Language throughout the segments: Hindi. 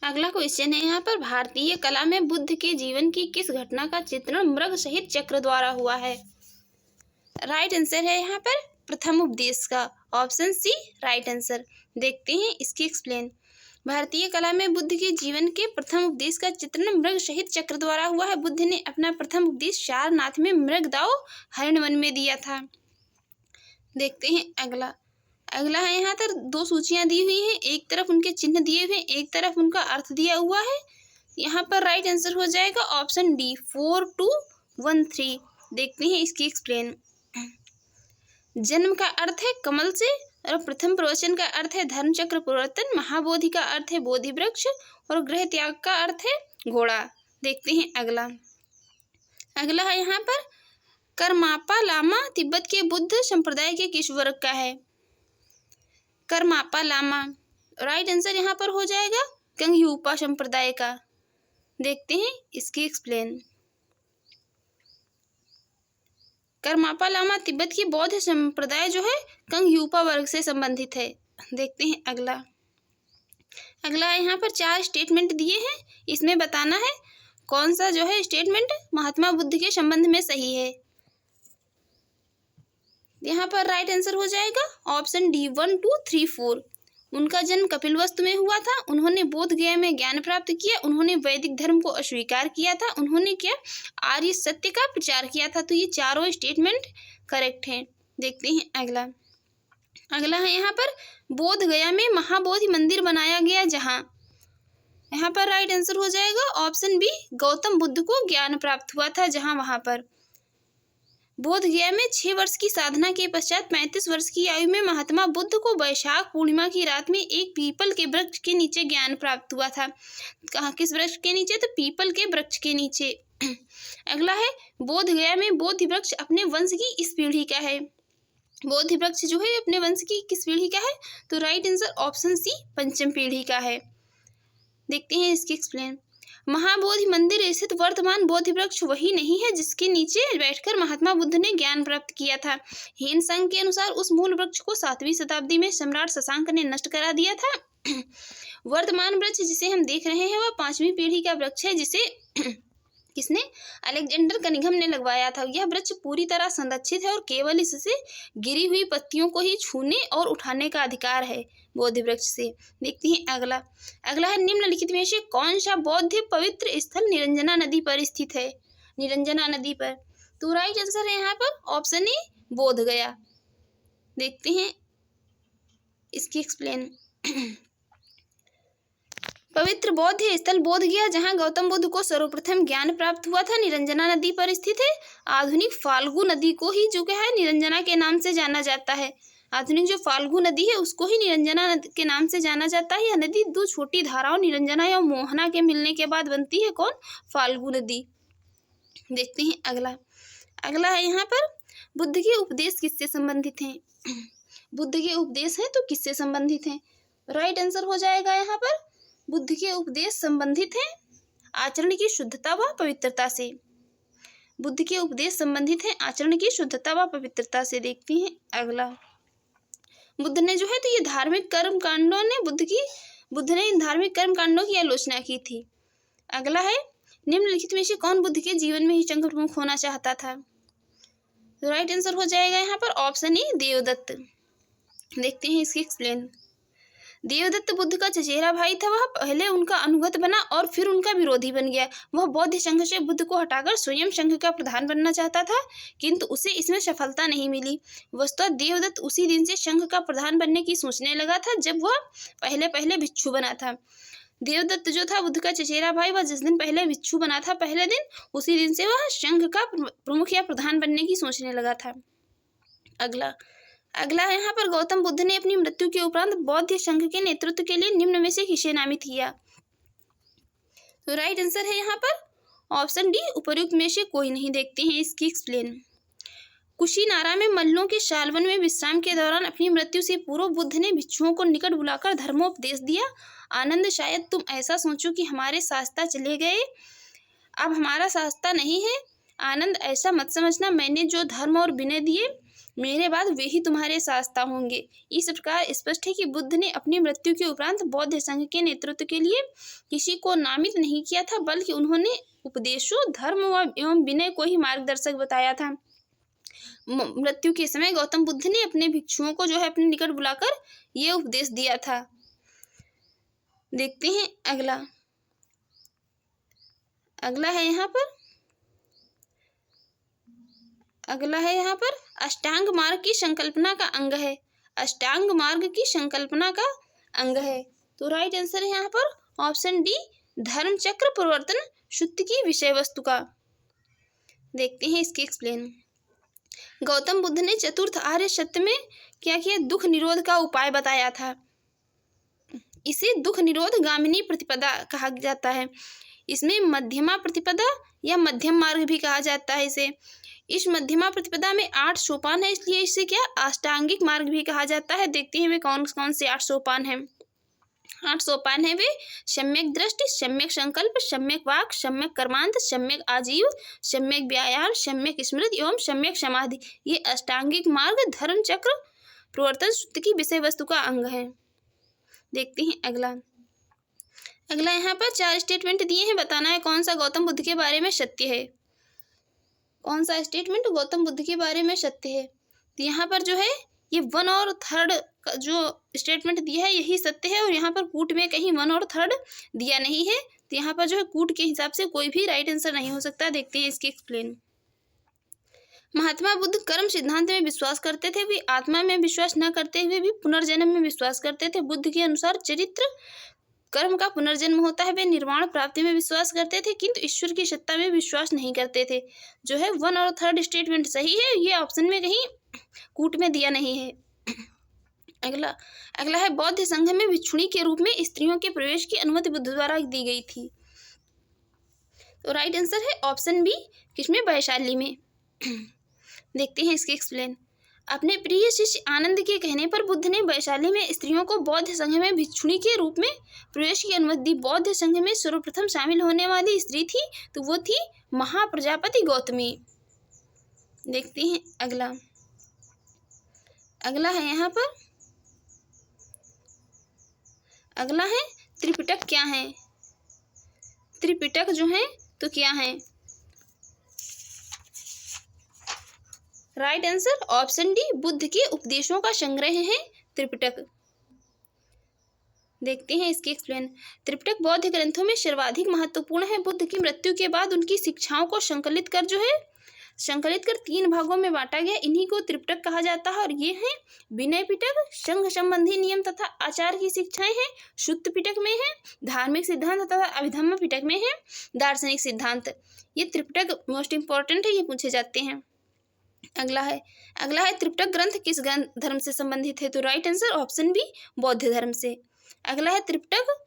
अगला क्वेश्चन है यहाँ पर, भारतीय कला में बुद्ध के जीवन की किस घटना का चित्रण मृग सहित चक्र द्वारा हुआ है? राइट आंसर है यहाँ पर प्रथम उपदेश का, ऑप्शन सी राइट आंसर। देखते हैं इसकी एक्सप्लेन। भारतीय कला में बुद्ध के जीवन के प्रथम उपदेश का चित्रण मृग सहित चक्र द्वारा हुआ है। बुद्ध ने अपना प्रथम उपदेश सारनाथ में मृगदाओ हरण वन में दिया था। देखते हैं अगला। अगला है यहाँ पर दो सूचियां दी हुई हैं, एक तरफ उनके चिन्ह दिए हुए, एक तरफ उनका अर्थ दिया हुआ है। यहाँ पर राइट आंसर हो जाएगा ऑप्शन डी 4213। देखते हैं इसकी एक्सप्लेन। जन्म का अर्थ है कमल से, और प्रथम प्रवचन का अर्थ है धर्मचक्र परिवर्तन, महाबोधि का अर्थ है बोधि वृक्ष, और गृह त्याग का अर्थ है घोड़ा। देखते हैं अगला। अगला है यहाँ पर, करमापा लामा तिब्बत के बुद्ध संप्रदाय के किस वर्ग का है? करमापा लामा राइट आंसर यहाँ पर हो जाएगा कंगयूपा संप्रदाय का। देखते हैं इसकी एक्सप्लेन। करमापा लामा तिब्बत की बौद्ध संप्रदाय जो है कंगयूपा वर्ग से संबंधित है। देखते हैं अगला। अगला यहाँ पर 4 स्टेटमेंट दिए हैं, इसमें बताना है कौन सा जो है स्टेटमेंट महात्मा बुद्ध के संबंध में सही है। यहाँ पर राइट आंसर हो जाएगा ऑप्शन डी 1 2 3 4। उनका जन्म कपिलवस्तु में हुआ था, उन्होंने बोध गया में ज्ञान प्राप्त किया, उन्होंने वैदिक धर्म को अस्वीकार किया था, उन्होंने क्या आर्य सत्य का प्रचार किया था। तो ये चारों स्टेटमेंट करेक्ट हैं। देखते हैं अगला। अगला है यहाँ पर, बोध गया में महाबोधि मंदिर बनाया गया जहाँ। यहाँ पर राइट आंसर हो जाएगा ऑप्शन बी गौतम बुद्ध को ज्ञान प्राप्त हुआ था जहाँ, वहाँ पर। बोध गया में 6 वर्ष की साधना के पश्चात 35 वर्ष की आयु में महात्मा बुद्ध को वैशाख पूर्णिमा की रात में एक पीपल के वृक्ष के नीचे ज्ञान प्राप्त हुआ था। कहाँ, किस वृक्ष के नीचे? तो पीपल के वृक्ष के नीचे। अगला है, बोध गया में बोधि वृक्ष अपने वंश की इस पीढ़ी का है। बोधि वृक्ष जो है अपने वंश की किस पीढ़ी का है? तो राइट आंसर ऑप्शन सी पंचम पीढ़ी का है। देखते हैं इसकी एक्सप्लेन। महाबोधि मंदिर स्थित वर्तमान बोधि वृक्ष वही नहीं है जिसके नीचे बैठकर महात्मा बुद्ध ने ज्ञान प्राप्त किया था। हेन संघ के अनुसार उस मूल वृक्ष को 7वीं शताब्दी में सम्राट शशांक ने नष्ट करा दिया था। वर्तमान वृक्ष जिसे हम देख रहे हैं वह 5वीं पीढ़ी का वृक्ष है, जिसे किसने? अलेक्जेंडर कनिंघम ने लगवाया था। यह वृक्ष पूरी तरह संरक्षित है और केवल इससे गिरी हुई पत्तियों को ही छूने और उठाने का अधिकार है बोधि वृक्ष से। देखते हैं अगला। अगला है, निम्नलिखित में से कौन सा बौद्ध पवित्र स्थल निरंजना नदी पर स्थित है? निरंजना नदी पर। तो राइट आंसर है यहाँ पर ऑप्शन ए बोध गया। देखते हैं इसकी एक्सप्लेन। पवित्र बौद्ध स्थल बोध गया जहाँ गौतम बुद्ध को सर्वप्रथम ज्ञान प्राप्त हुआ था, निरंजना नदी पर स्थित है। आधुनिक फाल्गु नदी को ही जो क्या है निरंजना के नाम से जाना जाता है। आधुनिक जो फाल्गु नदी है उसको ही निरंजना के नाम से जाना जाता है। यह नदी 2 छोटी धाराओं निरंजना या मोहना के मिलने के बाद बनती है कौन? फाल्गु नदी। देखते हैं अगला। अगला है यहाँ पर, बुद्ध के उपदेश किससे संबंधित हैं? बुद्ध के उपदेश हैं तो किससे संबंधित हैं? राइट आंसर हो जाएगा यहाँ पर, बुद्ध के उपदेश संबंधित हैं आचरण की शुद्धता व पवित्रता से। बुद्ध के उपदेश संबंधित हैं आचरण की शुद्धता व पवित्रता से। देखते हैं अगला। बुद्ध ने जो है तो ये धार्मिक कर्म कांडों ने बुद्ध ने इन धार्मिक कर्म कांडों की आलोचना की थी। अगला है, निम्नलिखित में से कौन बुद्ध के जीवन में ही संघ प्रमुख होना चाहता था? राइट आंसर हो जाएगा यहाँ पर ऑप्शन ए देवदत्त। देखते हैं इसकी एक्सप्लेन। देवदत्त बुद्ध का चचेरा भाई था। वह पहले उनका अनुगत बना और फिर उनका विरोधी बन गया। वह बौद्ध संघ से बुद्ध को हटाकर स्वयं संघ का प्रधान बनना चाहता था, किंतु उसे इसमें सफलता नहीं मिली। वस्तुतः देवदत्त उसी दिन से संघ का प्रधान बनने की सोचने लगा था जब वह पहले भिक्षु बना था। देवदत्त जो था बुद्ध का चचेरा भाई, वह जिस दिन पहले भिक्षु बना था पहले दिन, उसी दिन से वह संघ का प्रमुख या प्रधान बनने की सोचने लगा था। अगला यहाँ पर, गौतम बुद्ध ने अपनी मृत्यु के उपरांत बौद्ध संघ के नेतृत्व के लिए निम्न में से किसे नामित किया? तो राइट आंसर है यहाँ पर ऑप्शन डी उपर्युक्त में से कोई नहीं। देखते हैं इसकी एक्सप्लेन। कुशीनारा में मल्लों के शालवन में विश्राम के दौरान अपनी मृत्यु से पूर्व बुद्ध ने भिक्षुओं को निकट बुलाकर धर्मोपदेश दिया। आनंद, शायद तुम ऐसा सोचो कि हमारे शास्ता चले गए, अब हमारा शास्ता नहीं है। आनंद, ऐसा मत समझना, मैंने जो धर्म और विनय दिए मेरे बाद वे ही तुम्हारे शास्ता होंगे। इस प्रकार स्पष्ट है कि बुद्ध ने अपनी मृत्यु के उपरांत बौद्ध संघ के नेतृत्व के लिए किसी को नामित नहीं किया था, बल्कि उन्होंने उपदेशों, धर्म एवं विनय को ही मार्गदर्शक बताया था। मृत्यु के समय गौतम बुद्ध ने अपने भिक्षुओं को जो है अपने निकट बुलाकर ये उपदेश दिया था। देखते हैं अगला है यहाँ पर अष्टांग मार्ग की संकल्पना का अंग है। अष्टांग मार्ग की संकल्पना का अंग है। तो राइट आंसर है यहाँ पर ऑप्शन डी, धर्म चक्र प्रवर्तन सूत्र की विषय वस्तु का। देखते हैं इसके एक्सप्लेन। गौतम बुद्ध ने चतुर्थ आर्य सत्य में क्या किया? दुख निरोध का उपाय बताया था। इसे दुख निरोध गामिनी प्रतिपदा कहा जाता है। इसमें मध्यमा प्रतिपदा या मध्यम मार्ग भी कहा जाता है इसे। इस मध्यमा प्रतिपदा में 8 सोपान है, इसलिए इसे क्या अष्टांगिक मार्ग भी कहा जाता है। देखते हैं वे कौन कौन से 8 सोपान हैं। 8 सोपान है वे सम्यक दृष्टि, सम्यक संकल्प, सम्यक वाक, सम्यक कर्मांत, सम्यक आजीव, सम्यक व्यायाम, सम्यक स्मृति एवं सम्यक समाधि। ये अष्टांगिक मार्ग धर्म चक्र प्रवर्तन सूत्र की विषय वस्तु का अंग है। देखते हैं अगला यहाँ पर 4 स्टेटमेंट दिए हैं। बताना है कौन सा गौतम बुद्ध के बारे में सत्य है। कौन सा स्टेटमेंट गौतम बुद्ध के बारे में सत्य है? तो यहाँ पर जो है ये 1 और 3 का जो स्टेटमेंट दिया है यही सत्य है, और यहाँ पर कूट में कहीं 1 और 3 दिया नहीं है। तो यहाँ पर जो है कूट के हिसाब से कोई भी राइट आंसर नहीं हो सकता। देखते हैं इसकी एक्सप्लेन। महात्मा बुद्ध कर्म सिद्धांत में विश्वास करते थे। वे आत्मा में विश्वास न करते हुए भी पुनर्जन्म में विश्वास करते थे। बुद्ध के अनुसार चरित्र कर्म का पुनर्जन्म होता है। वे निर्वाण प्राप्ति में विश्वास करते थे, किंतु ईश्वर की सत्ता में विश्वास नहीं करते थे। जो है 1 और 3 स्टेटमेंट सही है, ये ऑप्शन में कहीं कूट में दिया नहीं है। अगला है बौद्ध संघ में भिक्षुणी के रूप में स्त्रियों के प्रवेश की अनुमति बुद्ध द्वारा दी गई थी। तो राइट आंसर है ऑप्शन बी, किसमें? वैशाली में। देखते हैं इसके एक्सप्लेन। अपने प्रिय शिष्य आनंद के कहने पर बुद्ध ने वैशाली में स्त्रियों को बौद्ध संघ में भिक्षुणी के रूप में प्रवेश की अनुमति दी। बौद्ध संघ में सर्वप्रथम शामिल होने वाली स्त्री थी तो वो थी महाप्रजापति गौतमी। देखते हैं अगला है यहाँ पर अगला है त्रिपिटक क्या है? त्रिपिटक जो है तो क्या है? Right answer option D, Buddha के उपदेशों का संग्रह है त्रिपिटक। देखते हैं इसके एक्सप्लेन। त्रिपिटक बौद्ध ग्रंथों में सर्वाधिक महत्वपूर्ण है। बुद्ध की मृत्यु के बाद उनकी शिक्षाओं को संकलित कर 3 भागों में बांटा गया। इन्हीं को त्रिपिटक कहा जाता है, और ये हैं विनय पिटक, संघ संबंधी नियम तथा आचार की शिक्षाएं हैं। शुद्ध पिटक में है धार्मिक सिद्धांत तथा अभिधम्म पिटक में है दार्शनिक सिद्धांत। ये त्रिपिटक मोस्ट इंपॉर्टेंट है, ये पूछे जाते हैं। अगला है त्रिपिटक ग्रंथ किस धर्म से संबंधित है? तो राइट आंसर ऑप्शन बी, बौद्ध धर्म से। अगला है त्रिपिटक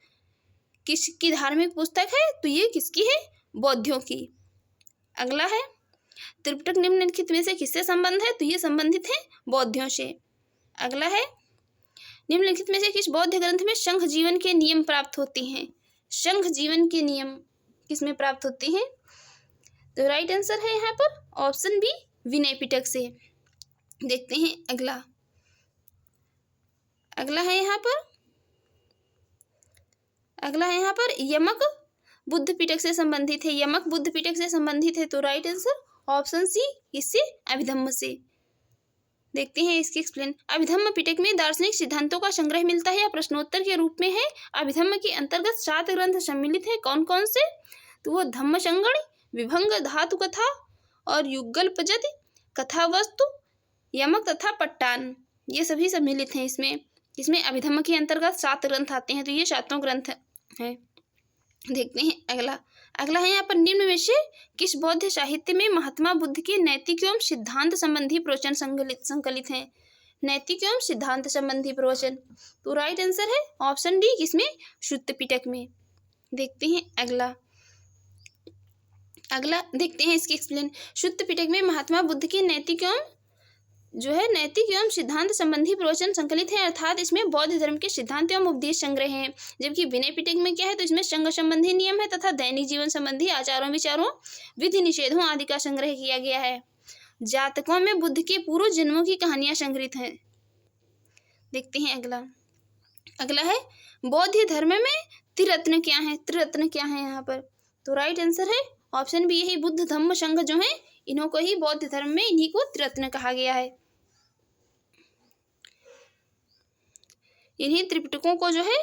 किसकी धार्मिक पुस्तक है? तो ये किसकी है? बौद्धों की। अगला है त्रिपिटक निम्नलिखित में से किससे संबंध है? तो ये संबंधित है बौद्धों से। अगला है निम्नलिखित में से किस बौद्ध ग्रंथ में संघ जीवन के नियम प्राप्त होते हैं? संघ जीवन के नियम किसमें प्राप्त होते हैं? तो राइट आंसर है यहाँ पर ऑप्शन बी, विनय पिटक से। देखते हैं अगला है यहाँ पर यमक बुद्ध पिटक से संबंधित है। यमक बुद्ध पिटक से संबंधित है, तो राइट आंसर ऑप्शन सी, इससे अभिधम्म से। देखते हैं इसकी एक्सप्लेन। अभिधम्म पिटक में दार्शनिक सिद्धांतों का संग्रह मिलता है या प्रश्नोत्तर के रूप में है। अभिधम्म के अंतर्गत 7 ग्रंथ सम्मिलित है। कौन कौन से? तो वो धम्म संगण, विभंग धातु कथा और युगलपजद, कथा वस्तु, यमक तथा पट्टान, ये सभी सम्मिलित हैं इसमें अभिधम्म के अंतर्गत 7 ग्रंथ आते हैं, तो ये 7 ग्रंथ हैं। देखते हैं अगला है यहाँ पर निम्न में से किस बौद्ध साहित्य में महात्मा बुद्ध के नैतिक एवं सिद्धांत संबंधी प्रवचन संकलित हैं? नैतिक एवं सिद्धांत संबंधी प्रवचन, तो राइट आंसर है ऑप्शन डी, किसमें? शुद्ध पिटक में। देखते हैं अगला देखते हैं इसकी एक्सप्लेन। शुद्ध पिटक में महात्मा बुद्ध के नैतिक एवं सिद्धांत संबंधी प्रवचन संकलित है, अर्थात इसमें बौद्ध धर्म के सिद्धांत एवं उपदेश संग्रह हैं। जबकि विनय पिटक में क्या है? तो इसमें संघ संबंधी नियम है तथा दैनिक जीवन संबंधी आचारों विचारों विधि निषेधों आदि का संग्रह किया गया है। जातकों में बुद्ध के पूर्व जन्मों की कहानियां संग्रहित हैं। देखते हैं अगला। अगला है बौद्ध धर्म में त्रिरत्न क्या है। त्रिरत्न क्या है यहाँ पर? तो राइट आंसर है ऑप्शन बी, यही बुद्ध धम्म संघ जो है इन्हों को ही बौद्ध धर्म में इन्हीं को त्रिरत्न कहा गया है। इन्हीं त्रिपिटकों को जो है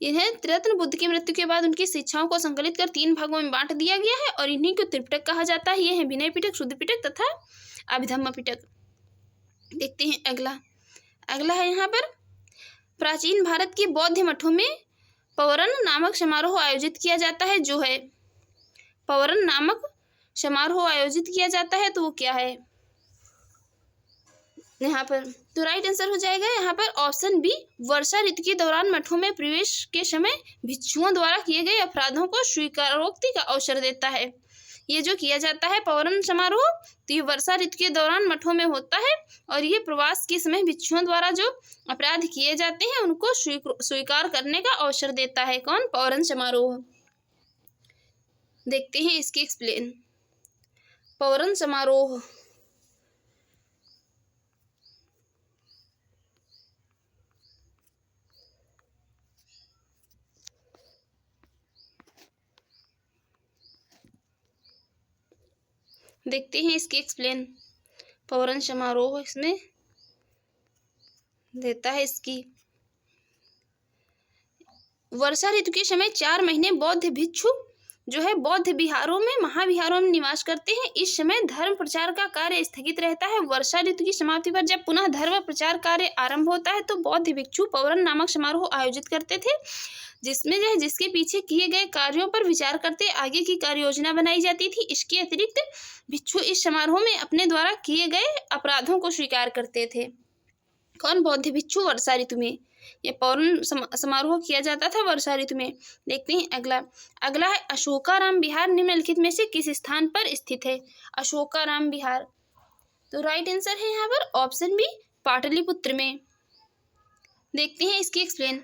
इन्हें त्रिरत्न बुद्ध की मृत्यु के बाद उनकी शिक्षाओं को संकलित कर 3 भागों में बांट दिया गया है और इन्हीं को त्रिपिटक कहा जाता है। ये है विनय पिटक, शुद्ध पिटक तथा अभिधम्म पिटक। देखते हैं अगला। अगला है यहाँ पर प्राचीन भारत के बौद्ध मठों में पवरन नामक समारोह आयोजित किया जाता है। जो है पवरन नामक समारोह आयोजित किया जाता है तो वो क्या है यहाँ पर? तो राइट आंसर हो जाएगा यहाँ पर ऑप्शन बी, वर्षा ऋतु के दौरान मठों में प्रवेश के समय भिक्षुओं द्वारा किए गए अपराधों को स्वीकारोक्ति का अवसर देता है। ये जो किया जाता है पवरन समारोह, तो ये वर्षा ऋतु के दौरान मठों में होता है और ये प्रवास के समय भिक्षुओं द्वारा जो अपराध किए जाते हैं उनको स्वीकार करने का अवसर देता है। कौन? पवरन समारोह। देखते हैं इसकी एक्सप्लेन। पवरन समारोह देखते हैं इसकी एक्सप्लेन। पवरन समारोह इसमें देता है इसकी वर्षा ऋतु के समय 4 महीने बौद्ध भिक्षु जो है बौद्ध विहारों में महाविहारों में निवास करते हैं। इस समय धर्म प्रचार का कार्य स्थगित रहता है। वर्षा ऋतु की समाप्ति पर जब पुनः धर्म प्रचार कार्य आरंभ होता है तो बौद्ध भिक्षु पवरन नामक समारोह आयोजित करते थे, जिसमें जो है जिसके पीछे किए गए कार्यों पर विचार करते आगे की कार्य योजना बनाई जाती थी। इसके अतिरिक्त भिक्षु इस समारोह में अपने द्वारा किए गए अपराधों को स्वीकार करते थे। कौन? बौद्ध भिक्षु वर्षा ऋतु में। यह पौराण समारोह किया जाता था वर्षा ऋतु में। देखते हैं अगला। अगला है अशोकाराम विहार निम्नलिखित में से किस स्थान पर स्थित है? अशोकाराम विहार। तो राइट आंसर है यहाँ पर ऑप्शन बी, पाटलिपुत्र में। देखते हैं इसकी एक्सप्लेन।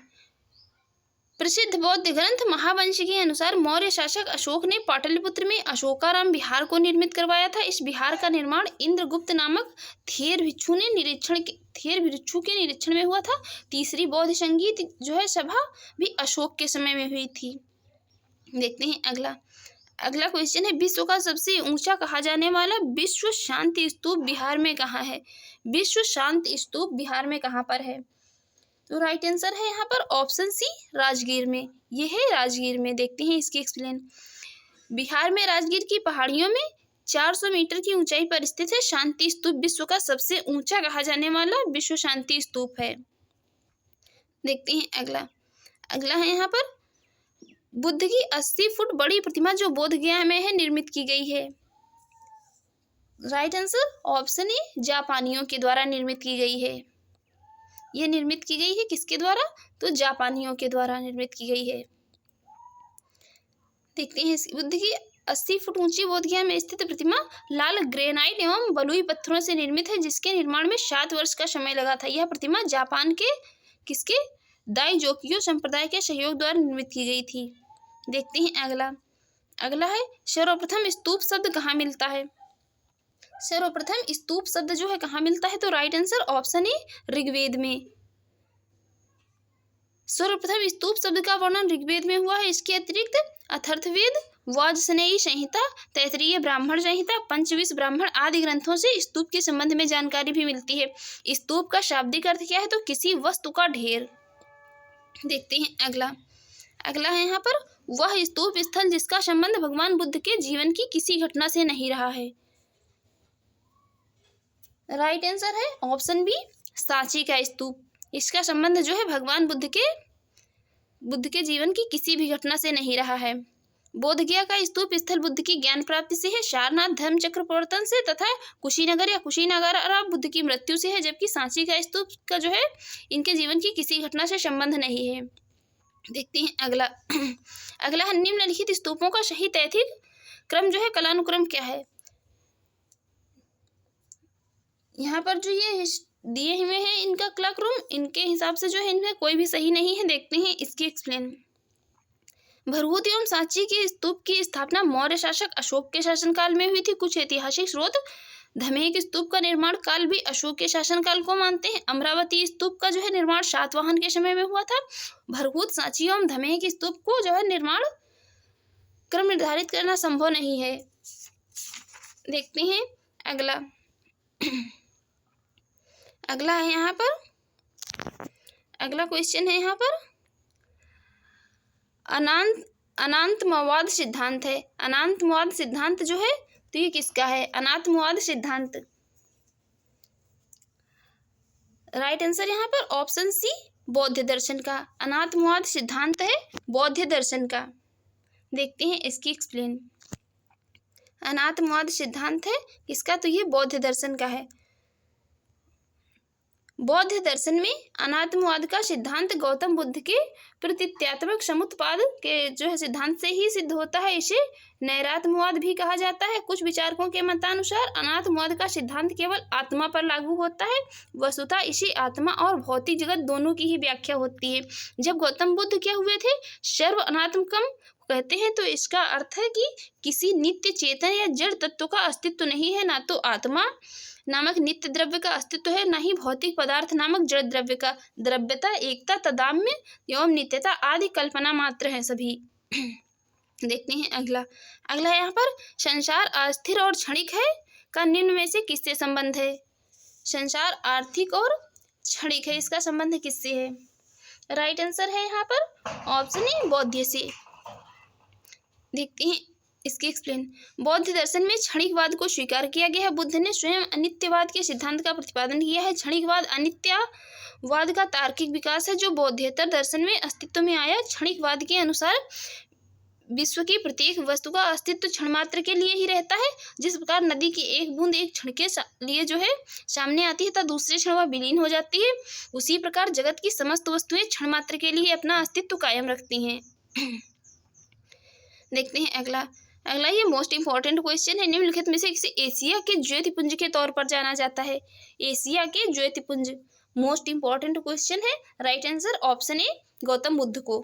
प्रसिद्ध बौद्ध ग्रंथ महावंश के अनुसार मौर्य शासक अशोक ने पाटलिपुत्र में अशोकाराम विहार को निर्मित करवाया था। इस विहार का निर्माण इंद्रगुप्त नामक थेर भिक्षु के निरीक्षण में हुआ था। तीसरी बौद्ध संगीत जो है सभा भी अशोक के समय में हुई थी। देखते हैं अगला। अगला क्वेश्चन है विश्व का सबसे ऊंचा कहा जाने वाला विश्व शांति स्तूप बिहार में कहाँ है? विश्व शांति स्तूप बिहार में कहाँ पर है? तो राइट आंसर है यहाँ पर ऑप्शन सी, राजगीर में। यह है राजगीर में। देखते हैं इसकी एक्सप्लेन। बिहार में राजगीर की पहाड़ियों में 400 मीटर की ऊंचाई पर स्थित है शांति स्तूप विश्व का सबसे ऊंचा कहा जाने वाला विश्व शांति स्तूप है। देखते हैं अगला। अगला है यहाँ पर बुद्ध की 80 फुट बड़ी प्रतिमा जो बोध गया में है निर्मित की गई है। राइट आंसर ऑप्शन ए, जापानियों के द्वारा निर्मित की गई है। यह निर्मित की गई है किसके द्वारा? तो जापानियों के द्वारा निर्मित की गई है। देखते हैं बुद्ध की 80 फुट ऊंची बोधगया में स्थित प्रतिमा लाल ग्रेनाइट एवं बलुई पत्थरों से निर्मित है, जिसके निर्माण में 7 वर्ष का समय लगा था। यह प्रतिमा जापान के किसके दाइजोकियो संप्रदाय के सहयोग द्वारा निर्मित की गई थी। देखते हैं अगला। अगला है सर्वप्रथम स्तूप शब्द कहाँ मिलता है? सर्वप्रथम स्तूप शब्द जो है कहाँ मिलता है? तो right answer option A, Rigveda में। सर्वप्रथम स्तूप शब्द का वर्णन ऋग्वेद में हुआ है। इसके अतिरिक्त अथर्ववेद, वाजसनेयी संहिता, तैत्तिरीय ब्राह्मण संहिता, पंचविंश ब्राह्मण आदि ग्रंथों से स्तूप के संबंध में जानकारी भी मिलती है। स्तूप का शाब्दिक अर्थ क्या है? तो किसी वस्तु का ढेर। देखते हैं अगला। अगला है यहाँ पर वह स्तूप स्थल जिसका संबंध भगवान बुद्ध के जीवन की किसी घटना से नहीं रहा है। राइट आंसर है ऑप्शन बी, सांची का स्तूप। इसका संबंध जो है भगवान बुद्ध के जीवन की किसी भी घटना से नहीं रहा है। बोधगया का स्तूप स्थल बुद्ध की ज्ञान प्राप्ति से है, सारनाथ धर्म चक्र प्रवर्तन से तथा कुशीनगर बुद्ध की मृत्यु से है, जबकि सांची का स्तूप का जो है इनके जीवन की किसी घटना से संबंध नहीं है। देखते हैं अगला। अगला है निम्नलिखित स्तूपों का सही तैथिक क्रम जो है कालानुक्रम क्या है? यहाँ पर जो ये दिए हुए हैं इनका कलाक्रम, इनके हिसाब से जो है इनमें कोई भी सही नहीं है। देखते हैं इसकी एक्सप्लेन। भरहूत एवं सांची के स्तूप की स्थापना मौर्य शासक अशोक के शासनकाल में हुई थी। कुछ ऐतिहासिक स्रोत धमेक स्तूप का निर्माण काल भी अशोक के शासनकाल को मानते हैं। अमरावती स्तूप का जो है निर्माण सातवाहन के समय में हुआ था। भरभूत सांची एवं धमेक स्तूप को जो है निर्माण क्रम निर्धारित करना संभव नहीं है। देखते हैं अगला। अगला है यहाँ पर, अगला क्वेश्चन है यहाँ पर अनांतमवाद सिद्धांत है। अनांतमवाद सिद्धांत जो है तो ये किसका है? अनात्मवाद सिद्धांत। राइट आंसर यहाँ पर ऑप्शन सी बौद्ध दर्शन का। अनात्मवाद सिद्धांत है बौद्ध दर्शन का। देखते हैं इसकी एक्सप्लेन। अनात्मवाद सिद्धांत है किसका? तो ये बौद्ध दर्शन का है। बौद्ध दर्शन में अनात्मवाद का सिद्धांत गौतम बुद्ध के प्रतीत्यात्मक समुत्पाद के जो है सिद्धांत से ही सिद्ध होता है। इसे नैरात्मवाद भी कहा जाता है। कुछ विचारकों के मतानुसार अनात्मवाद का सिद्धांत केवल आत्मा पर लागू होता है। वस्तुतः इसे आत्मा और भौतिक जगत दोनों की ही व्याख्या होती है। जब गौतम बुद्ध क्या हुए थे? सर्व अनात्मकम कहते हैं, तो इसका अर्थ है कि किसी नित्य चेतन या जड़ तत्व का अस्तित्व नहीं है। ना तो आत्मा नामक नित्य द्रव्य का अस्तित्व है, ना ही भौतिक पदार्थ नामक जड़ द्रव्य का। द्रव्यता, एकता, तदाम्य एवं नित्यता आदि कल्पना मात्र है सभी। देखते हैं अगला। अगला है यहाँ पर संसार अस्थिर और क्षणिक है का निम्न में से किससे संबंध है? संसार आर्थिक और क्षणिक है, इसका संबंध किससे है? राइट आंसर है यहाँ पर ऑप्शन ए बौद्ध से। देखते हैं इसकी एक्सप्लेन। बौद्ध दर्शन में क्षणिकवाद को स्वीकार किया गया है। बुद्ध ने स्वयं अनित्यवाद के सिद्धांत का प्रतिपादन किया है। क्षणिकवाद अनित्यवाद का तार्किक विकास है जो बौद्धेतर दर्शन में अस्तित्व में आया। क्षणिकवाद के अनुसार विश्व की प्रत्येक वस्तु का अस्तित्व क्षण मात्र के लिए ही रहता है। जिस प्रकार नदी की एक बूंद एक क्षण के लिए जो है सामने आती है तथा दूसरे क्षण वह विलीन हो जाती है, उसी प्रकार जगत की समस्त वस्तुएं क्षण मात्र के लिए अपना अस्तित्व कायम रखती हैं। देखते हैं अगला। अगला ये मोस्ट इंपॉर्टेंट क्वेश्चन है। निम्नलिखित में से किसे एशिया के ज्योतिपुंज के तौर पर जाना जाता है? एशिया के ज्योतिपुंज मोस्ट इंपॉर्टेंट क्वेश्चन है। राइट आंसर ऑप्शन ए गौतम बुद्ध को।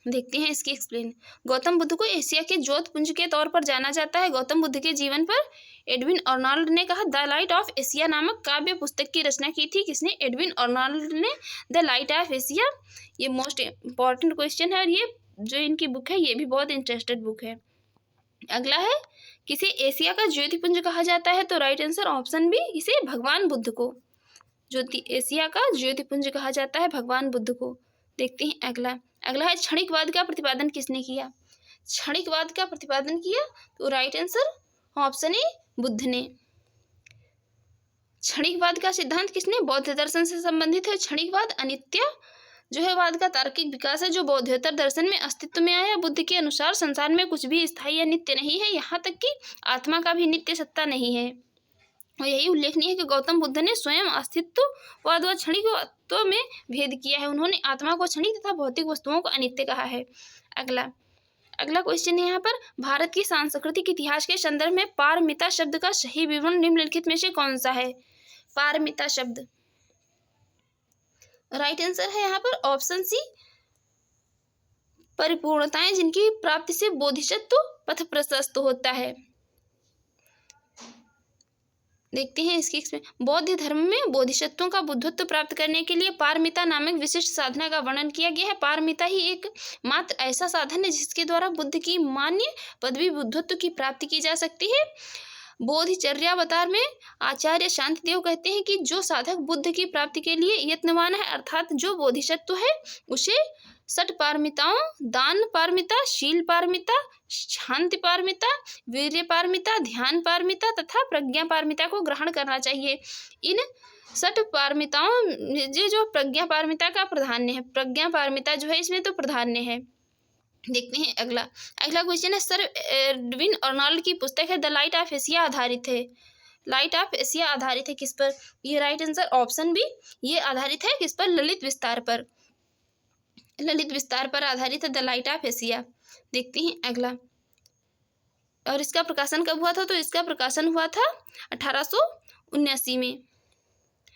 देखते हैं इसकी एक्सप्लेन। गौतम बुद्ध को एशिया के ज्योतिपुंज के तौर पर जाना जाता है। गौतम बुद्ध के जीवन पर एडविन अर्नॉल्ड ने कहा द लाइट ऑफ एशिया नामक काव्य पुस्तक की रचना की थी। किसने? एडविन अर्नॉल्ड ने द लाइट ऑफ एशिया। ये मोस्ट इंपॉर्टेंट क्वेश्चन है और ये जो इनकी बुक है ये भी बहुत इंटरेस्टेड बुक है। अगला है किसे एशिया का ज्योतिपुंज कहा जाता है? तो राइट आंसर ऑप्शन बी, इसे भगवान बुद्ध को एशिया का ज्योतिपुंज कहा जाता है, भगवान बुद्ध को। देखते हैं अगला। अगला है क्षणिकवाद का प्रतिपादन किसने किया? क्षणिकवाद का प्रतिपादन किया तो राइट आंसर ऑप्शन ए बुद्ध ने। क्षणिकवाद का सिद्धांत किसने? बौद्ध दर्शन से संबंधित है। क्षणिकवाद अनित्य जो है वाद का तार्किक विकास है जो बौद्धोत्तर दर्शन में अस्तित्व में आया। बुद्ध के अनुसार संसार में कुछ भी स्थायी या नित्य नहीं है, यहाँ तक कि आत्मा का भी नित्य सत्ता नहीं है। और यही उल्लेखनीय है कि गौतम बुद्ध ने स्वयं अस्तित्ववाद व क्षणिकत्व में भेद किया है। उन्होंने आत्मा को क्षणिक तथा भौतिक वस्तुओं को अनित्य कहा है। अगला क्वेश्चन है यहाँ पर भारत की सांस्कृतिक इतिहास के संदर्भ में पारमिता शब्द का सही विवरण निम्नलिखित में से कौन सा है? पारमिता शब्द। राइट आंसर है यहाँ पर ऑप्शन सी परिपूर्णताएं जिनकी प्राप्ति से बोधिसत्व पथ प्रशस्त होता है। देखते हैं इसकी। बौद्ध धर्म में बोधिसत्वों का बुद्धत्व प्राप्त करने के लिए पारमिता नामक विशिष्ट साधना का वर्णन किया गया है। पारमिता ही एक मात्र ऐसा साधन है जिसके द्वारा बुद्ध की मान्य पदवी बुद्धत्व की प्राप्ति की जा सकती है। बोधिचर्यावतार में आचार्य शांतिदेव कहते हैं कि जो साधक बुद्ध की प्राप्ति के लिए यत्नवान है अर्थात जो बोधिसत्व है उसे षट पारमिताओं दान पारमिता, शील पारमिता, शांति पारमिता, वीर्य पारमिता, ध्यान पारमिता तथा प्रज्ञा पारमिता को ग्रहण करना चाहिए। इन षट पारमिताओं जो प्रज्ञा पारमिता का प्राधान्य है, प्रज्ञा पारमिता जो है इसमें तो प्राधान्य है। देखते हैं अगला क्वेश्चन है सर एडविन अर्नॉल्ड की पुस्तक है द लाइट ऑफ एशिया आधारित है। लाइट ऑफ एशिया आधारित है किस पर? ये राइट आंसर ऑप्शन बी, ये आधारित है किस पर? ललित विस्तार पर। ललित विस्तार पर आधारित है द लाइट ऑफ एशिया। देखते हैं अगला। और इसका प्रकाशन कब हुआ था? तो इसका प्रकाशन हुआ था 1879 में,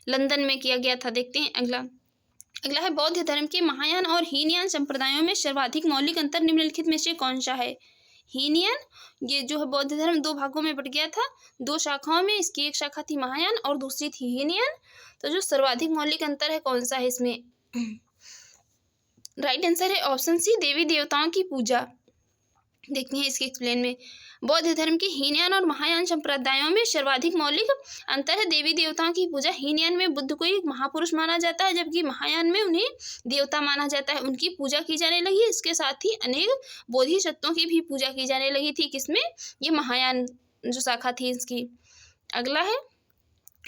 लंदन में किया गया था। देखते हैं अगला है बौद्ध धर्म के महायान और हीनयान संप्रदायों में सर्वाधिक मौलिक अंतर निम्नलिखित में से कौन सा है? हीनयान। ये जो है बौद्ध धर्म दो भागों में बट गया था, दो शाखाओं में। इसकी एक शाखा थी महायान और दूसरी थी हीनयान। तो जो सर्वाधिक मौलिक अंतर है कौन सा है इसमें? राइट आंसर है ऑप्शन सी, देवी देवताओं की पूजा। देखते हैं इसके एक्सप्लेन में। बौद्ध धर्म के हीनयान और महायान संप्रदायों में सर्वाधिक मौलिक अंतर है देवी देवताओं की पूजा। हीनयान में बुद्ध को एक महापुरुष माना जाता है, जबकि महायान में उन्हें देवता माना जाता है, उनकी पूजा की जाने लगी। इसके साथ ही अनेक बोधिसत्वों की भी पूजा की जाने लगी थी। किसमें? ये महायान जो शाखा थी इसकी। अगला है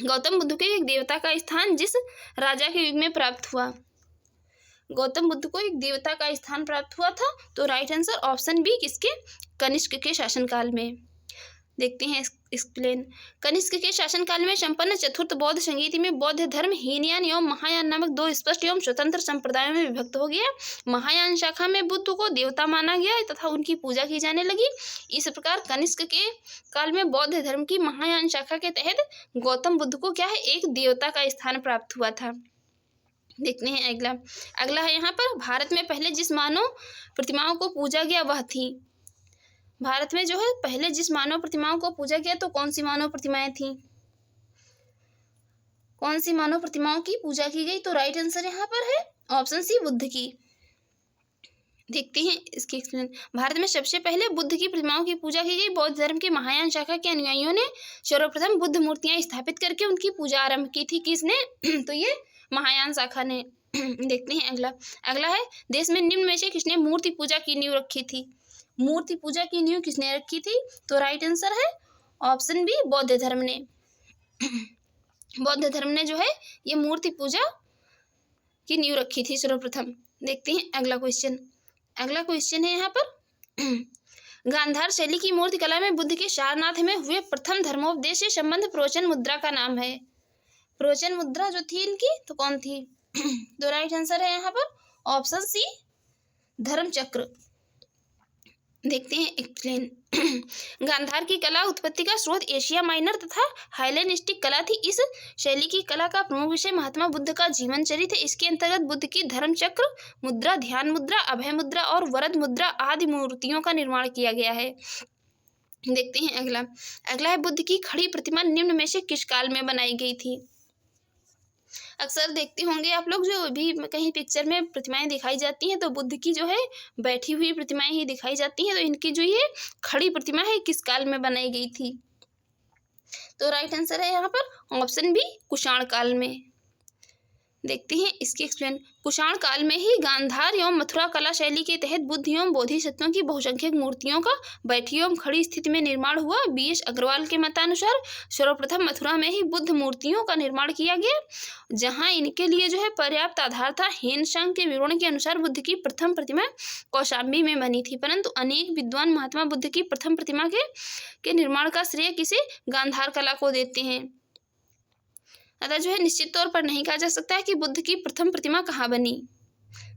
गौतम बुद्ध को एक देवता का स्थान जिस राजा के युग में प्राप्त हुआ। गौतम बुद्ध को एक देवता का स्थान प्राप्त हुआ था। तो राइट आंसर ऑप्शन बी, किसके? कनिष्क के शासनकाल में। देखते हैं एक्सप्लेन। कनिष्क के शासनकाल में संपन्न चतुर्थ बौद्ध संगीति में बौद्ध धर्म हीनयान एवं महायान नामक दो स्पष्ट एवं स्वतंत्र संप्रदायों में विभक्त हो गया। महायान शाखा में बुद्ध को देवता माना गया तथा उनकी पूजा की जाने लगी। इस प्रकार कनिष्क के काल में बौद्ध धर्म की महायान शाखा के तहत गौतम बुद्ध को क्या है? एक देवता का स्थान प्राप्त हुआ था। देखते हैं अगला है यहाँ पर, भारत में पहले जिस मानव प्रतिमाओं को पूजा गया वह थी। भारत में जो है पहले जिस मानव प्रतिमाओं को पूजा गया, तो कौन सी मानव प्रतिमाएं थी? कौन सी मानव प्रतिमाओं की पूजा की गई? तो राइट आंसर यहाँ पर है ऑप्शन सी, बुद्ध की। देखते हैं इसकी एक्सप्लेन। भारत में सबसे पहले बुद्ध की प्रतिमाओं की पूजा की गई। बौद्ध धर्म के महायान शाखा के अनुयायियों ने सर्वप्रथम बुद्ध मूर्तियां स्थापित करके उनकी पूजा आरंभ की थी। किसने? तो ये महायान शाखा ने। देखते हैं अगला है, देश में निम्न में से किसने मूर्ति पूजा की नींव रखी थी? मूर्ति पूजा की नींव किसने रखी थी? तो राइट आंसर है ऑप्शन बी, बौद्ध धर्म ने। बौद्ध धर्म ने जो है ये मूर्ति पूजा की नींव रखी थी सर्वप्रथम। देखते हैं अगला क्वेश्चन है यहाँ पर। गांधार शैली की मूर्ति कला में बुद्ध के सारनाथ में हुए प्रथम धर्मोपदेश से संबंध प्रवचन मुद्रा का नाम है। प्रवचन मुद्रा जो थी इनकी, तो कौन थी? तो राइट आंसर है यहाँ पर ऑप्शन सी, धर्म चक्र। देखते हैं एक्सप्लेन। गांधार की कला उत्पत्ति का स्रोत एशिया माइनर तथा हेलेनिस्टिक कला थी। इस शैली की कला का प्रमुख विषय महात्मा बुद्ध का जीवन चरित्र है। इसके अंतर्गत बुद्ध की धर्म चक्र मुद्रा, ध्यान मुद्रा, अभय मुद्रा और वरद मुद्रा आदि मूर्तियों का निर्माण किया गया है। देखते हैं अगला है, बुद्ध की खड़ी प्रतिमा निम्न में से किस काल में बनाई गई थी? अक्सर देखते होंगे आप लोग, जो भी कहीं पिक्चर में प्रतिमाएं दिखाई जाती हैं तो बुद्ध की जो है बैठी हुई प्रतिमाएं ही दिखाई जाती हैं। तो इनकी जो ये खड़ी प्रतिमा है किस काल में बनाई गई थी? तो राइट आंसर है यहाँ पर ऑप्शन बी, कुषाण काल में। देखते हैं इसकी एक्सप्लेन। कुषाण काल में ही गांधार एवं मथुरा कला शैली के तहत बुद्ध एवं बोधिसत्वों की बहुसंख्यक मूर्तियों का बैठी एवं खड़ी स्थिति में निर्माण हुआ। BS अग्रवाल के मतानुसार सर्वप्रथम मथुरा में ही बुद्ध मूर्तियों का निर्माण किया गया, जहां इनके लिए जो है पर्याप्त आधार था। हेनसांग के विवरण के अनुसार बुद्ध की प्रथम प्रतिमा कौशाम्बी में बनी थी, परंतु अनेक विद्वान महात्मा बुद्ध की प्रथम प्रतिमा के निर्माण का श्रेय किसे? गांधार कला को देते हैं। अतः जो है निश्चित तौर पर नहीं कहा जा सकता है कि बुद्ध की प्रथम प्रतिमा कहाँ बनी।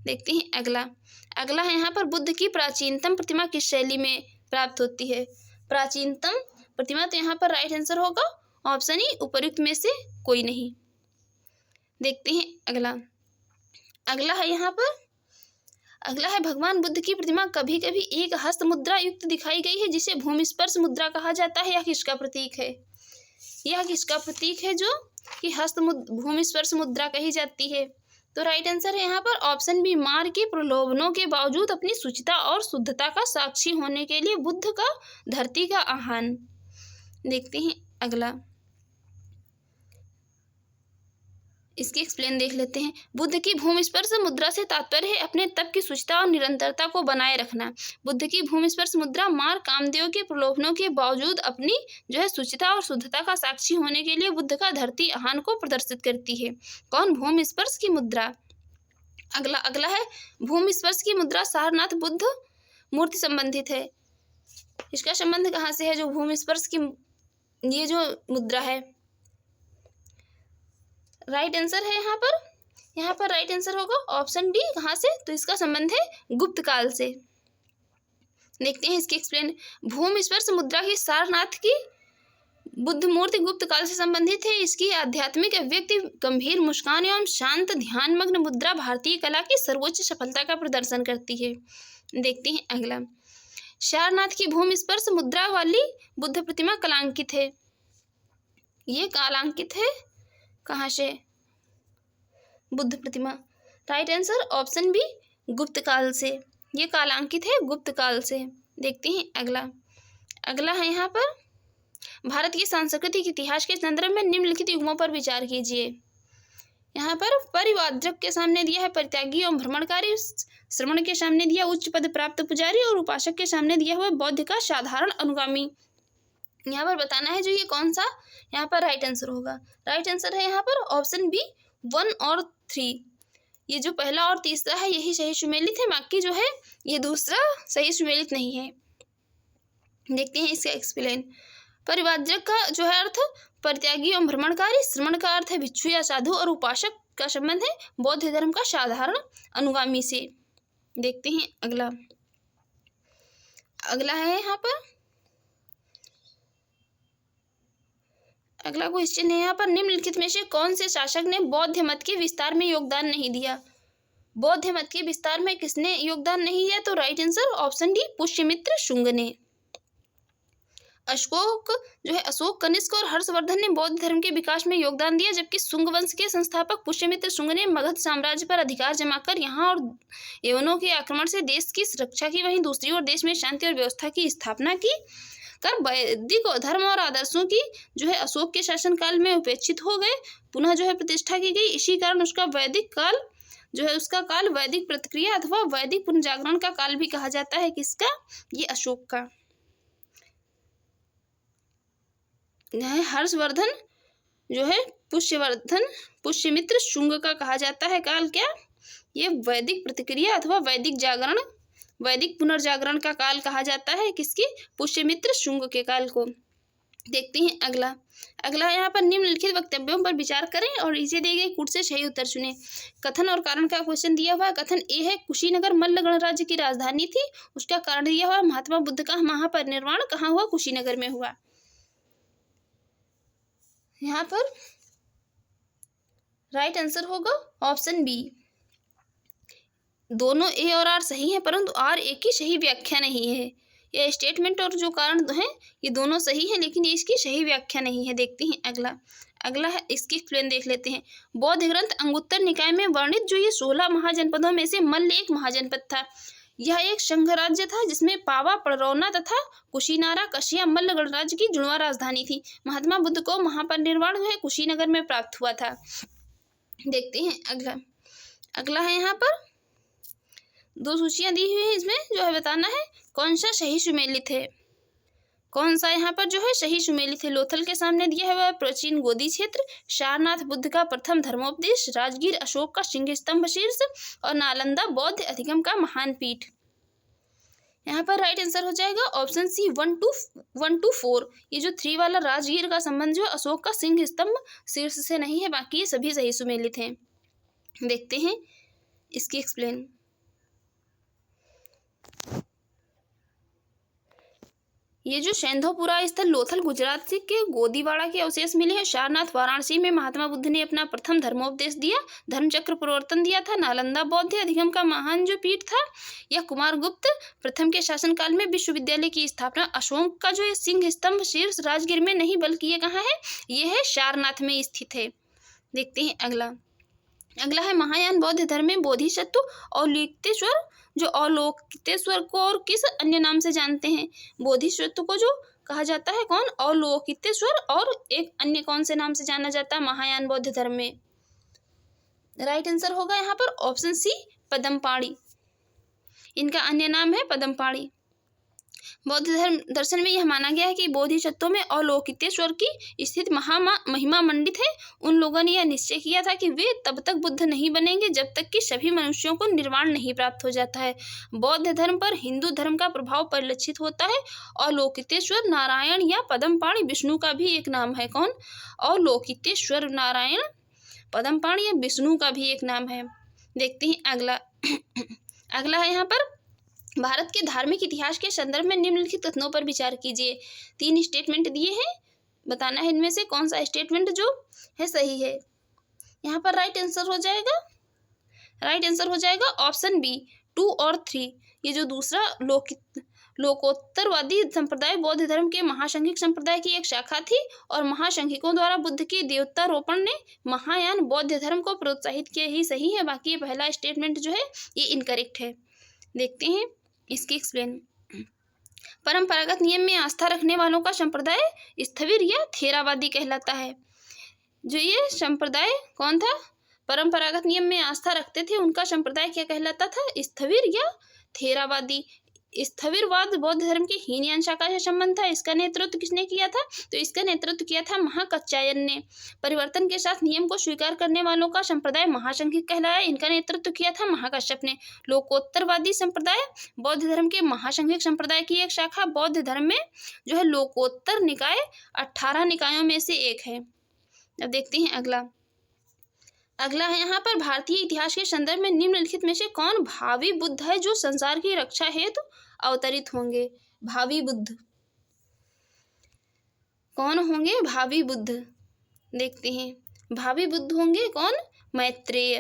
देखते हैं अगला है यहाँ पर, बुद्ध की प्राचीनतम प्रतिमा किस शैली में प्राप्त होती है? प्राचीनतम प्रतिमा, तो यहाँ पर राइट आंसर होगा ऑप्शन ई, उपर्युक्त में से कोई नहीं। देखते हैं अगला है यहाँ पर, अगला है, भगवान बुद्ध की प्रतिमा कभी कभी एक हस्त मुद्रा युक्त दिखाई गई है जिसे भूमिस्पर्श मुद्रा कहा जाता है। यह किसका प्रतीक है? यह किसका प्रतीक है जो कि भूमिस्पर्श मुद्रा कही जाती है? तो राइट आंसर है यहाँ पर ऑप्शन बी, मार के प्रलोभनों के बावजूद अपनी शुचिता और शुद्धता का साक्षी होने के लिए बुद्ध का धरती का आह्वान। देखते हैं अगला, इसकी एक्सप्लेन देख लेते हैं। बुद्ध की भूमिस्पर्श मुद्रा से तात्पर्य है अपने तप की शुचिता और निरंतरता को बनाए रखना। बुद्ध की भूमिस्पर्श मुद्रा मार कामदेव के प्रलोभनों के बावजूद अपनी जो है शुचिता और शुद्धता का साक्षी होने के लिए बुद्ध का धरती आह्वान को प्रदर्शित करती है। कौन? भूमिस्पर्श की मुद्रा। अगला है, भूमिस्पर्श की मुद्रा सारनाथ बुद्ध मूर्ति संबंधित है। इसका संबंध कहाँ से है? जो भूमिस्पर्श की ये जो मुद्रा है, राइट आंसर है यहाँ पर राइट आंसर होगा ऑप्शन डी। कहाँ से? तो इसका संबंध है गुप्त काल से। देखते हैं इसकी एक्सप्लेन। भूमिस्पर्श मुद्रा की सारनाथ की बुद्ध मूर्ति गुप्त काल से संबंधित है। इसकी आध्यात्मिक अभिव्यक्ति गंभीर मुस्कान एवं शांत ध्यानमग्न मुद्रा भारतीय कला की सर्वोच्च सफलता का प्रदर्शन करती है। देखते हैं अगला, सारनाथ की भूमि स्पर्श मुद्रा वाली बुद्ध प्रतिमा कलांकित है। ये कालांकित है कहाँ से? बुद्ध प्रतिमा। राइट आंसर ऑप्शन बी गुप्त काल से। ये कालांकित है गुप्त काल से। देखते हैं अगला। अगला है यहाँ पर भारत के सांस्कृतिक इतिहास के संदर्भ में निम्नलिखित युगों पर विचार कीजिए। यहाँ पर परिव्राजक के सामने दिया है परित्यागी एवं भ्रमणकारी, श्रवण के सामने दिया उच्च पद प्राप्त पुजारी और उपासक के सामने दिया हुआ बौद्ध का साधारण अनुगामी। यहाँ पर बताना है जो ये कौन सा यहाँ पर राइट आंसर होगा। राइट आंसर है यहाँ पर ऑप्शन बी 1 और 3। ये जो पहला और तीसरा है यही सही सुमेलित है, बाकी जो है ये दूसरा सही सुमेलित नहीं है। देखते हैं इसका एक्सप्लेन। परिव्राजक का जो है अर्थ परित्यागी एवं भ्रमणकारी, श्रवण का अर्थ है भिक्षु या साधु और उपासक का संबंध है बौद्ध धर्म का साधारण अनुगामी से। देखते हैं अगला। अगला है यहाँ पर अगला क्वेश्चन है यहाँ पर निम्नलिखित में से कौन से शासक ने बौद्ध मत के विस्तार में योगदान नहीं दिया? बौद्ध मत के विस्तार में किसने योगदान नहीं दिया? तो right answer option D Pushyamitra Shunga ने। अशोक, कनिष्क और हर्षवर्धन ने बौद्ध धर्म के विकास में योगदान दिया, जबकि शुंग वंश के संस्थापक पुष्यमित्र शुंग ने मगध साम्राज्य पर अधिकार जमाकर यहाँ और यवनों के आक्रमण से देश की सुरक्षा की, वहीं दूसरी ओर देश में शांति और व्यवस्था की स्थापना की कर वैदिक धर्म और आदर्शों की जो है अशोक के शासनकाल में उपेक्षित हो गए, पुनः जो है प्रतिष्ठा की गई। इसी कारण उसका वैदिक काल जो है उसका काल वैदिक प्रतिक्रिया अथवा वैदिक पुनर्जागरण का काल भी कहा जाता है। किसका? ये अशोक का। हर्षवर्धन जो है पुष्यमित्र शुंग का कहा जाता है काल क्या? ये वैदिक प्रतिक्रिया अथवा वैदिक पुनर्जागरण का काल कहा जाता है। किसकी? पुष्यमित्र शुंग के काल को। देखते हैं अगला। अगला यहाँ पर निम्नलिखित वक्तव्यों पर विचार करें और इसे दिए गए कूट से सही उत्तर चुनें। कथन और कारण का क्वेश्चन दिया हुआ है। कथन ए है कुशीनगर मल्ल गणराज्य की राजधानी थी। उसका कारण दिया हुआ महात्मा बुद्ध का महापरिनिर्वाण कहाँ हुआ? कुशीनगर में हुआ। यहाँ पर राइट आंसर होगा ऑप्शन बी। दोनों ए और आर सही है, परंतु आर ए की सही व्याख्या नहीं है। ये स्टेटमेंट और जो कारण है ये दोनों सही है, लेकिन ये इसकी सही व्याख्या नहीं है। देखते हैं अगला है इसकी एक्सप्लेन देख लेते हैं। बौद्ध ग्रंथ अंगुत्तर निकाय में वर्णित जो ये 16 महाजनपदों में से मल्ल एक महाजनपद था। यह एक संघ राज्य था जिसमें पावा, पड़रौना तथा कुशीनारा, कशिया, मल्ल गणराज्य की जुड़वा राजधानी थी। महात्मा बुद्ध को महापरिनिर्वाण हुए कुशीनगर में प्राप्त हुआ था। देखते हैं अगला है यहाँ पर 2 सूचियां दी हुई है, इसमें जो है बताना है कौन सा सही सुमेलित है। कौन सा यहाँ पर जो है सही सुमेलित है? लोथल के सामने दिया है वह प्राचीन गोदी क्षेत्र, सारनाथ बुद्ध का प्रथम धर्मोपदेश, राजगीर अशोक का सिंह स्तंभ शीर्ष और नालंदा बौद्ध अधिगम का महान पीठ। यहाँ पर राइट आंसर हो जाएगा ऑप्शन सी 1 to 4। ये जो 3 वाला राजगीर का संबंध जो अशोक का सिंह स्तंभ शीर्ष से नहीं है, बाकी ये सभी सही सुमेलित हैं। देखते हैं इसकी एक्सप्लेन। ये जो सैंधवपुरा स्थल लोथल गुजरात से के गोदीवाड़ा के अवशेष मिले हैं। सारनाथ वाराणसी में महात्मा बुद्ध ने अपना प्रथम धर्मोपदेश दिया, धर्मचक्र प्रवर्तन दिया था। नालंदा बौद्ध अधिगम का महान जो पीठ था, यह कुमारगुप्त प्रथम के शासनकाल में विश्वविद्यालय की स्थापना। अशोक का जो सिंह स्तंभ शीर्ष राजगीर में नहीं बल्कि ये कहाँ है? ये है सारनाथ में स्थित है। देखते हैं अगला है महायान बौद्ध धर्म में बोधिसत्व औलिक्तेश्वर, जो अवलोकितेश्वर को और किस अन्य नाम से जानते हैं? बोधिसत्व को जो कहा जाता है कौन? अवलोकितेश्वर, और एक अन्य कौन से नाम से जाना जाता है महायान बौद्ध धर्म में? राइट आंसर होगा यहाँ पर ऑप्शन सी पद्मपाणि। इनका अन्य नाम है पद्मपाणि। बौद्ध धर्म दर्शन में यह माना गया है कि बोधिसत्वों में अवलोकितेश्वर की स्थित महिमा मंडित है। उन लोगों ने यह निश्चय किया था कि वे तब तक बुद्ध नहीं बनेंगे जब तक कि सभी मनुष्यों को निर्वाण नहीं प्राप्त हो जाता है। बौद्ध धर्म पर हिंदू धर्म का प्रभाव परिलक्षित होता है। अवलोकितेश्वर नारायण या पद्मपाणि विष्णु का भी एक नाम है। कौन? अवलोकितेश्वर नारायण पद्मपाणि या विष्णु का भी एक नाम है। देखते हैं अगला है यहाँ पर भारत के धार्मिक इतिहास के संदर्भ में निम्नलिखित कथनों पर विचार कीजिए। 3 स्टेटमेंट दिए हैं, बताना है इनमें से कौन सा स्टेटमेंट जो है सही है। यहाँ पर राइट आंसर हो जाएगा ऑप्शन बी 2 और 3। ये जो दूसरा लोकोत्तरवादी संप्रदाय बौद्ध धर्म के महासंघिक संप्रदाय की एक शाखा थी और महासंघिकों द्वारा बुद्ध के देवतारोपण ने महायान बौद्ध धर्म को प्रोत्साहित किया। ही सही है, बाकी ये पहला स्टेटमेंट जो है ये इनकरेक्ट है। देखते हैं इसकी एक्सप्लेन। परंपरागत नियम में आस्था रखने वालों का संप्रदाय स्थविर या थेरावादी कहलाता है। जो ये संप्रदाय कौन था, परंपरागत नियम में आस्था रखते थे, उनका संप्रदाय क्या कहलाता था, स्थविर या थेरावादी। स्थविरवाद बौद्ध धर्म की हीनयान शाखा से संबंध था। इसका नेतृत्व किसने किया था, तो इसका नेतृत्व किया था महाकच्छायन ने। परिवर्तन के साथ नियम को स्वीकार करने वालों का संप्रदाय महासंघिक कहलाया। इनका नेतृत्व किया था महाकश्यप ने। लोकोत्तरवादी संप्रदाय बौद्ध धर्म के महासंघिक संप्रदाय की एक शाखा। बौद्ध धर्म में जो है लोकोत्तर निकाय 18 निकायों में से एक है। अब देखते हैं अगला है यहाँ पर, भारतीय इतिहास के संदर्भ में निम्नलिखित में से कौन भावी बुद्ध है जो संसार की रक्षा हेतु अवतरित होंगे। भावी बुद्ध कौन होंगे, भावी बुद्ध। देखते हैं भावी बुद्ध होंगे कौन, मैत्रेय।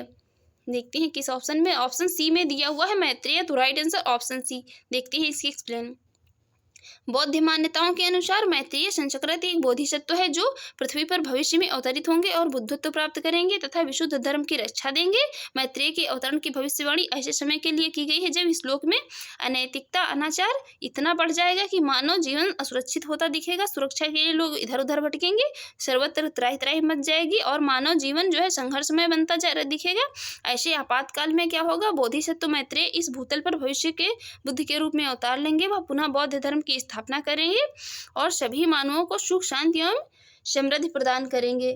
देखते हैं किस ऑप्शन में, ऑप्शन सी में दिया हुआ है मैत्रेय, तो राइट आंसर ऑप्शन सी। देखते हैं इसकी एक्सप्लेन। बौद्ध मान्यताओं के अनुसार मैत्रेय संचक्रत एक बोधिसत्व है जो पृथ्वी पर भविष्य में अवतरित होंगे और बुद्धत्व प्राप्त करेंगे तथा विशुद्ध धर्म की रक्षा देंगे। मैत्रेय के अवतरण की भविष्यवाणी ऐसे समय के लिए की गई है जब इस लोक में अनैतिकता अनाचार इतना बढ़ जाएगा कि मानव जीवन असुरक्षित होता दिखेगा। सुरक्षा के लिए लोग इधर उधर भटकेंगे, सर्वत्र त्राहि त्राहि मच जाएगी और मानव जीवन जो है संघर्षमय बनता दिखेगा। ऐसे आपातकाल में क्या होगा, बोधिसत्व मैत्रेय इस भूतल पर भविष्य के बुद्ध के रूप में अवतार लेंगे। वह पुनः बौद्ध धर्म की स्थापना करेंगे और सभी मानवों को सुख शांति एवं समृद्धि प्रदान करेंगे।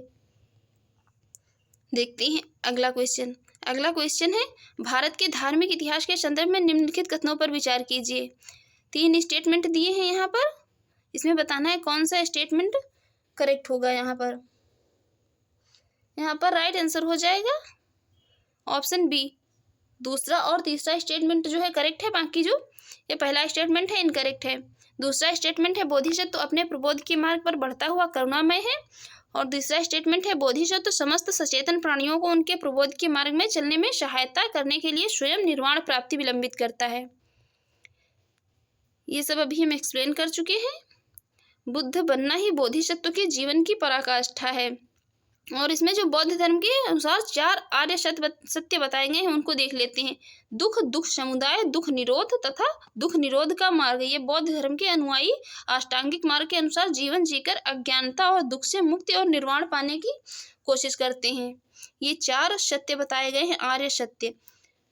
देखते हैं अगला क्वेश्चन है, भारत के धार्मिक इतिहास के संदर्भ में निम्नलिखित कथनों पर विचार कीजिए। 3 स्टेटमेंट दिए हैं यहाँ पर, इसमें बताना है कौन सा स्टेटमेंट करेक्ट होगा। यहाँ पर राइट आंसर हो जाएगा ऑप्शन बी। दूसरा और तीसरा स्टेटमेंट जो है करेक्ट है, बाकी जो ये पहला स्टेटमेंट है इनकरेक्ट है। दूसरा स्टेटमेंट है बोधिसत्व अपने प्रबोध के मार्ग पर बढ़ता हुआ करुणामय है और तीसरा स्टेटमेंट है बोधिसत्व समस्त सचेतन प्राणियों को उनके प्रबोध के मार्ग में चलने में सहायता करने के लिए स्वयं निर्वाण प्राप्ति विलंबित करता है। ये सब अभी हम एक्सप्लेन कर चुके हैं। बुद्ध बनना ही बोधिसत्व के जीवन की पराकाष्ठा है और इसमें जो बौद्ध धर्म के अनुसार 4 आर्य सत्य बताए गए हैं उनको देख लेते हैं। दुख समुदाय, दुख निरोध तथा दुख निरोध का मार्ग। ये बौद्ध धर्म के अनुयायी अष्टांगिक मार्ग के अनुसार जीवन जीकर अज्ञानता और दुख से मुक्ति और निर्वाण पाने की कोशिश करते हैं। ये 4 सत्य बताए गए हैं, आर्य सत्य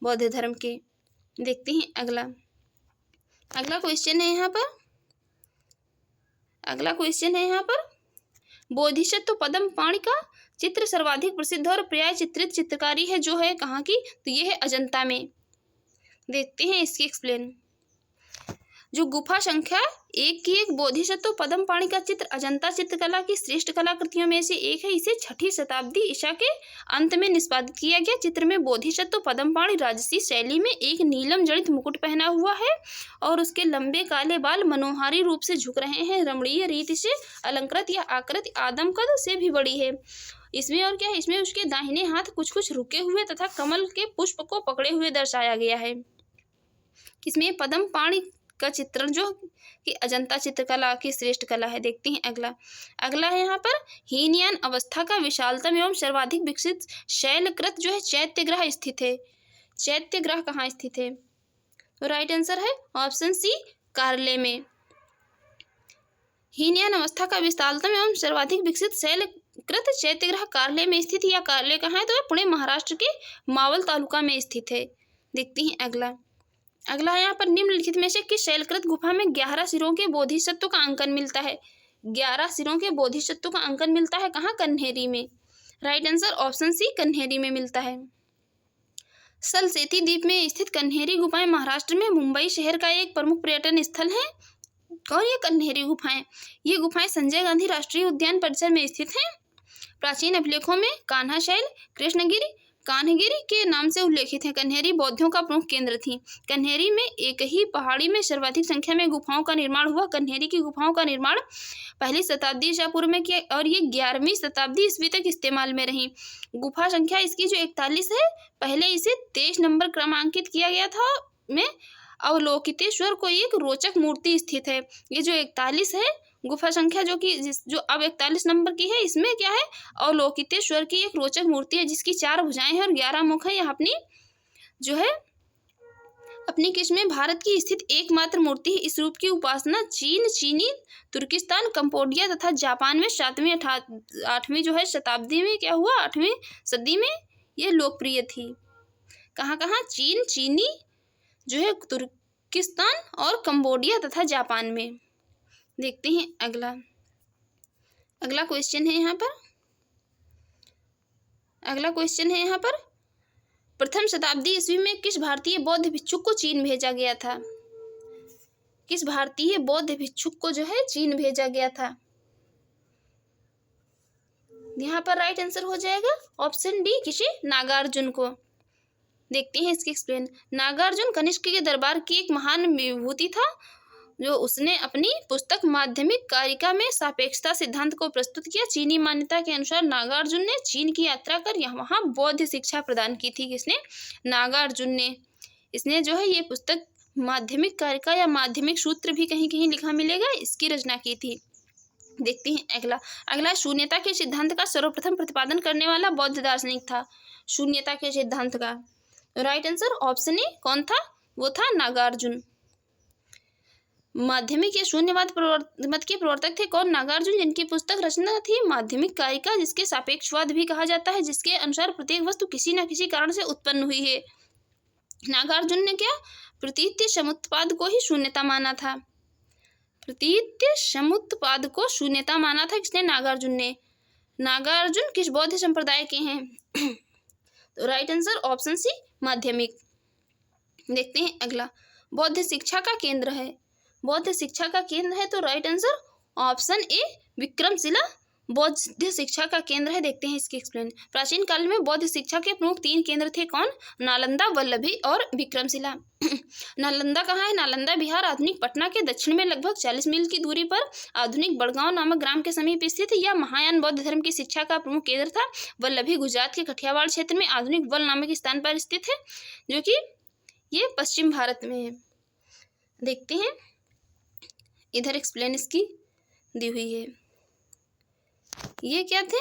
बौद्ध धर्म के। देखते हैं अगला क्वेश्चन है यहाँ पर बोधिसत्व पद्म पाणि का चित्र सर्वाधिक प्रसिद्ध और प्राय चित्रित चित्रकारी है जो है कहाँ की, तो ये है अजंता में। देखते हैं इसकी एक्सप्लेन। जो गुफा संख्या 1 की एक बोधिसत्व पद्म पाणि का चित्र अजंता चित्रकला की श्रेष्ठ कलाकृतियों में से एक है। इसे 6ठी शताब्दी ईसा के अंत में निष्पादित किया गया। चित्र में बोधिसत्व पद्म पाणि राजसी शैली में एक नीलम जड़ित मुकुट पहना हुआ है और उसके लंबे काले बाल मनोहारी रूप से झुक रहे हैं। रमणीय रीति से अलंकृत यह आकृति आदम कद से भी बड़ी है। इसमें और क्या है, इसमें उसके दाहिने हाथ कुछ रुके हुए तथा कमल के पुष्प को पकड़े हुए दर्शाया गया है। इसमें पद्म पाणि का चित्रण जो कि अजंता चित्रकला की श्रेष्ठ कला है। देखते हैं अगला है यहाँ पर हीनयान अवस्था का विशालतम एवं सर्वाधिक विकसित शैलकृत जो है चैत्यग्रह स्थित है। चैत्यग्रह कहाँ स्थित है, तो राइट आंसर है ऑप्शन सी, कार्ले में। हीनयान अवस्था का विशालतम एवं सर्वाधिक विकसित शैलकृत चैत्यग्रह कार्ले में स्थित, या कार्ले कहाँ है, तो पुणे महाराष्ट्र के मावल तालुका में स्थित है। देखते हैं अगला है यहाँ पर निम्नलिखित में से किस शैलकृत गुफा में 11 सिरों के बोधिसत्व का अंकन मिलता है। 11 सिरों के बोधिसत्व का अंकन मिलता है कहाँ, कन्हेरी में। Right answer option C, Kanheri में मिलता है। सलसेती द्वीप में स्थित कन्हेरी गुफाएं महाराष्ट्र में मुंबई शहर का एक प्रमुख पर्यटन स्थल है। और ये कन्हेरी गुफाएं, ये गुफाएं संजय गांधी राष्ट्रीय उद्यान परिसर में स्थित हैं। प्राचीन अभिलेखों में कान्हा शैल, कृष्णगिरी, कान्हगिरी के नाम से उल्लेखित है। कन्हेरी बौद्धों का प्रमुख केंद्र थी। कन्हेरी में एक ही पहाड़ी में सर्वाधिक संख्या में गुफाओं का निर्माण हुआ। कन्हेरी की गुफाओं का निर्माण 1ली शताब्दी ईसा पूर्व में किया और ये 11वीं शताब्दी ईस्वी तक इस्तेमाल में रही। गुफा संख्या इसकी जो 41 है, पहले इसे 23 नंबर क्रमांकित किया गया था में अवलोकितेश्वर को एक रोचक मूर्ति स्थित है। ये जो 41 है गुफा संख्या जो अब 41 नंबर की है, इसमें क्या है, अवलोकितेश्वर की एक रोचक मूर्ति है जिसकी 4 भुजाएं हैं और 11 मुख है। यह अपनी किस्म में भारत की स्थित एकमात्र मूर्ति है। इस रूप की उपासना चीनी, तुर्किस्तान, कंबोडिया तथा जापान में 7वीं 8वीं जो है शताब्दी में क्या हुआ, 8वीं सदी में यह लोकप्रिय थी। कहाँ चीनी जो है तुर्किस्तान और कंबोडिया तथा जापान में। देखते हैं अगला क्वेश्चन है यहाँ पर प्रथम शताब्दी ईस्वी में किस भारतीय बौद्ध भिक्षुक को चीन भेजा गया था? किस भारतीय बौद्ध भिक्षुक को जो है चीन भेजा गया था? यहाँ पर राइट आंसर हो जाएगा ऑप्शन डी, किसी नागार्जुन को। देखते हैं इसके एक्सप्लेन। नागार्जुन कनिष्क के दरबार की एक महान विभूति था जो उसने अपनी पुस्तक माध्यमिक कारिका में सापेक्षता सिद्धांत को प्रस्तुत किया। चीनी मान्यता के अनुसार नागार्जुन ने चीन की यात्रा कर वहाँ बौद्ध शिक्षा प्रदान की थी। किसने? नागार्जुन ने। इसने जो है ये पुस्तक माध्यमिक कारिका या माध्यमिक सूत्र भी कहीं कहीं लिखा मिलेगा, इसकी रचना की थी। देखते हैं अगला शून्यता के सिद्धांत का सर्वप्रथम प्रतिपादन करने वाला बौद्ध दार्शनिक था। शून्यता के सिद्धांत का राइट आंसर ऑप्शन ए कौन था? वो था नागार्जुन। माध्यमिक या शून्यवाद मत के प्रवर्तक थे कौन? नागार्जुन, जिनकी पुस्तक रचना थी माध्यमिक कारिका, जिसके सापेक्षवाद भी कहा जाता है, जिसके अनुसार प्रत्येक वस्तु किसी न किसी कारण से उत्पन्न हुई है। नागार्जुन ने क्या प्रतीत्य समुत्पाद को ही शून्यता माना था। प्रतीत्य समुत्पाद को शून्यता माना था किसने? नागार्जुन ने। नागार्जुन किस बौद्ध संप्रदाय के हैं? तो राइट आंसर ऑप्शन सी माध्यमिक। देखते हैं अगला बौद्ध शिक्षा का केंद्र है। बौद्ध शिक्षा का केंद्र है तो राइट आंसर ऑप्शन ए विक्रमशिला बौद्ध शिक्षा का केंद्र है। देखते हैं इसकी एक्सप्लेन। प्राचीन काल में बौद्ध शिक्षा के प्रमुख 3 केंद्र थे कौन? नालंदा, वल्लभी और विक्रमशिला। नालंदा कहाँ है? नालंदा बिहार आधुनिक पटना के दक्षिण में लगभग 40 मील की दूरी पर आधुनिक बड़गांव नामक ग्राम के समीप स्थित है। यह महायान बौद्ध धर्म की शिक्षा का प्रमुख केंद्र था। वल्लभी गुजरात के कठियावाड़ क्षेत्र में आधुनिक वल नामक स्थान पर स्थित है, जो कि ये पश्चिम भारत में है। देखते हैं इधर एक्सप्लेन इसकी दी हुई है। ये क्या थे?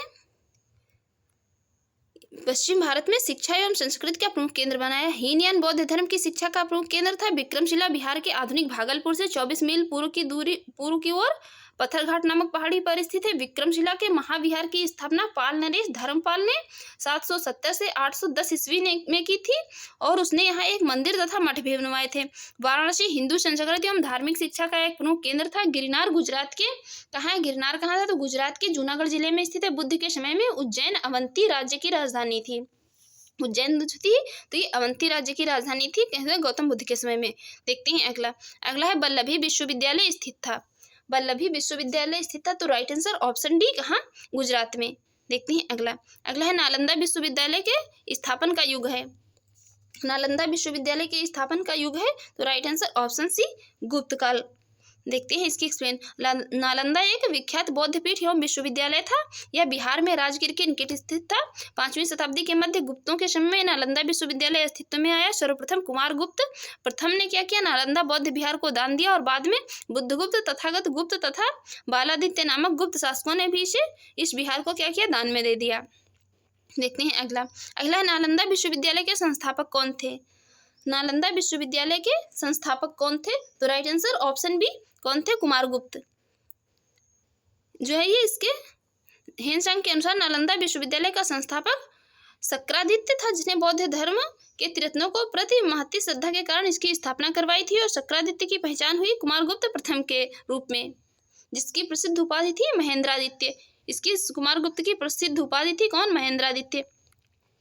पश्चिम भारत में शिक्षा एवं संस्कृति का प्रमुख केंद्र बनाया। हीनयान बौद्ध धर्म की शिक्षा का प्रमुख केंद्र था। विक्रमशिला बिहार के आधुनिक भागलपुर से 24 मील पूर्व की ओर पत्थरघाट नामक पहाड़ी पर स्थित है। विक्रमशिला के महाविहार की स्थापना पाल नरेश धर्मपाल ने 770 से 810 ईस्वी में की थी और उसने यहाँ एक मंदिर तथा मठ भी बनवाए थे। वाराणसी हिंदू संस्कृति एवं धार्मिक शिक्षा का एक प्रमुख केंद्र था। गिरनार गुजरात के कहाँ है? गिरनार कहाँ था? तो गुजरात के जूनागढ़ जिले में स्थित है। बुद्ध के समय में उज्जैन अवंती राज्य की राजधानी थी। उज्जैन जो थी तो ये अवंती राज्य की राजधानी थी गौतम बुद्ध के समय में। देखते हैं अगला है वल्लभी विश्वविद्यालय स्थित था। वल्लभी विश्वविद्यालय स्थित था तो राइट आंसर ऑप्शन डी कहाँ? गुजरात में। देखते हैं अगला है नालंदा विश्वविद्यालय के स्थापन का युग है। नालंदा विश्वविद्यालय के स्थापन का युग है तो राइट आंसर ऑप्शन सी गुप्त काल। देखते हैं इसकी एक्सप्लेन। नालंदा एक विख्यात बौद्ध पीठ एवं विश्वविद्यालय था। यह बिहार में राजगीर के निकट स्थित था। 5वीं शताब्दी के मध्य गुप्तों के समय में नालंदा विश्वविद्यालय अस्तित्व में आया। सर्वप्रथम कुमारगुप्त प्रथम ने क्या किया? नालंदा बौद्ध बिहार को दान दिया और बाद में बुद्धगुप्त, तथागत गुप्त तथा बालादित्य नामक गुप्त शासकों ने भी इस बिहार को क्या किया? दान में दे दिया। देखते हैं अगला है नालंदा विश्वविद्यालय के संस्थापक कौन थे? नालंदा विश्वविद्यालय के संस्थापक कौन थे? तो राइट आंसर ऑप्शन बी कौन थे? कुमारगुप्त जो है ये इसके हेनसांग के अनुसार नालंदा विश्वविद्यालय का संस्थापक शक्रादित्य था, जिसने बौद्ध धर्म के त्रिरत्नों को प्रति महती श्रद्धा के कारण इसकी स्थापना करवाई थी और शक्रादित्य की पहचान हुई कुमारगुप्त प्रथम के रूप में, जिसकी प्रसिद्ध उपाधि थी महेंद्रादित्य। इसकी कुमारगुप्त की प्रसिद्ध उपाधि थी कौन? महेंद्रादित्य।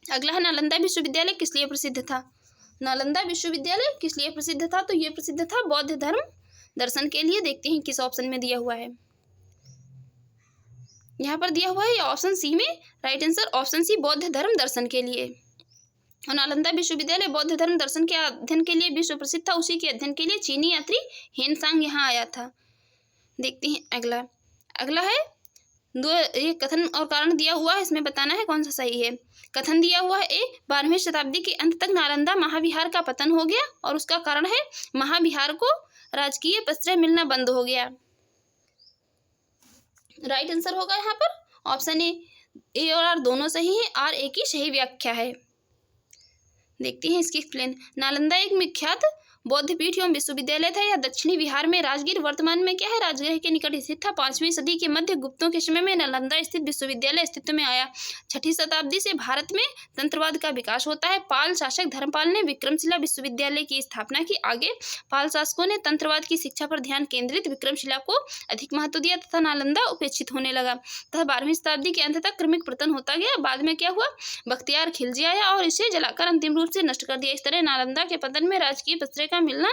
अगला है नालंदा विश्वविद्यालय किस लिए प्रसिद्ध था? नालंदा विश्वविद्यालय किस लिए प्रसिद्ध था? तो ये प्रसिद्ध था बौद्ध धर्म दर्शन के लिए। देखते हैं किस ऑप्शन में दिया हुआ है। यहाँ पर दिया हुआ है ऑप्शन सी में राइट आंसर ऑप्शन सी बौद्ध धर्म दर्शन के लिए। और नालंदा विश्वविद्यालय बौद्ध धर्म दर्शन के अध्ययन के लिए विश्व प्रसिद्ध था। उसी के अध्ययन के लिए चीनी यात्री हेनसांग यहाँ आया था। देखते हैं अगला है ये कथन और कारण दिया हुआ है, इसमें बताना है कौन सा सही है। कथन दिया हुआ है ए, 12वीं शताब्दी के अंत तक नालंदा महाविहार का पतन हो गया और उसका कारण है महाविहार को राजकीय प्रश्रय मिलना बंद हो गया। राइट आंसर होगा यहाँ पर ऑप्शन ए और आर दोनों सही है। आर ए की सही व्याख्या है। देखते हैं इसकी एक्सप्लेन। नालंदा एक विख्यात बौद्ध पीठ एवं विश्वविद्यालय था। यह दक्षिणी बिहार में राजगीर, वर्तमान में क्या है, राजगृह के निकट स्थित था। 5वीं सदी के मध्य गुप्तों के समय में नालंदा स्थित विश्वविद्यालय अस्तित्व में आया। 6ठी शताब्दी से भारत में तंत्रवाद का विकास होता है। पाल शासक धर्मपाल ने विक्रमशिला विश्वविद्यालय की स्थापना की। आगे पाल शासकों ने तंत्रवाद की शिक्षा पर ध्यान केंद्रित, विक्रमशिला को अधिक महत्व दिया तथा नालंदा उपेक्षित होने लगा तथा 12वीं शताब्दी के अंत तक क्रमिक पतन होता गया। बाद में क्या हुआ, बख्तियार खिलजी आया और इसे जलाकर अंतिम रूप से नष्ट कर दिया। इस तरह नालंदा के पतन में राजकीय प्रश्रय का मिलना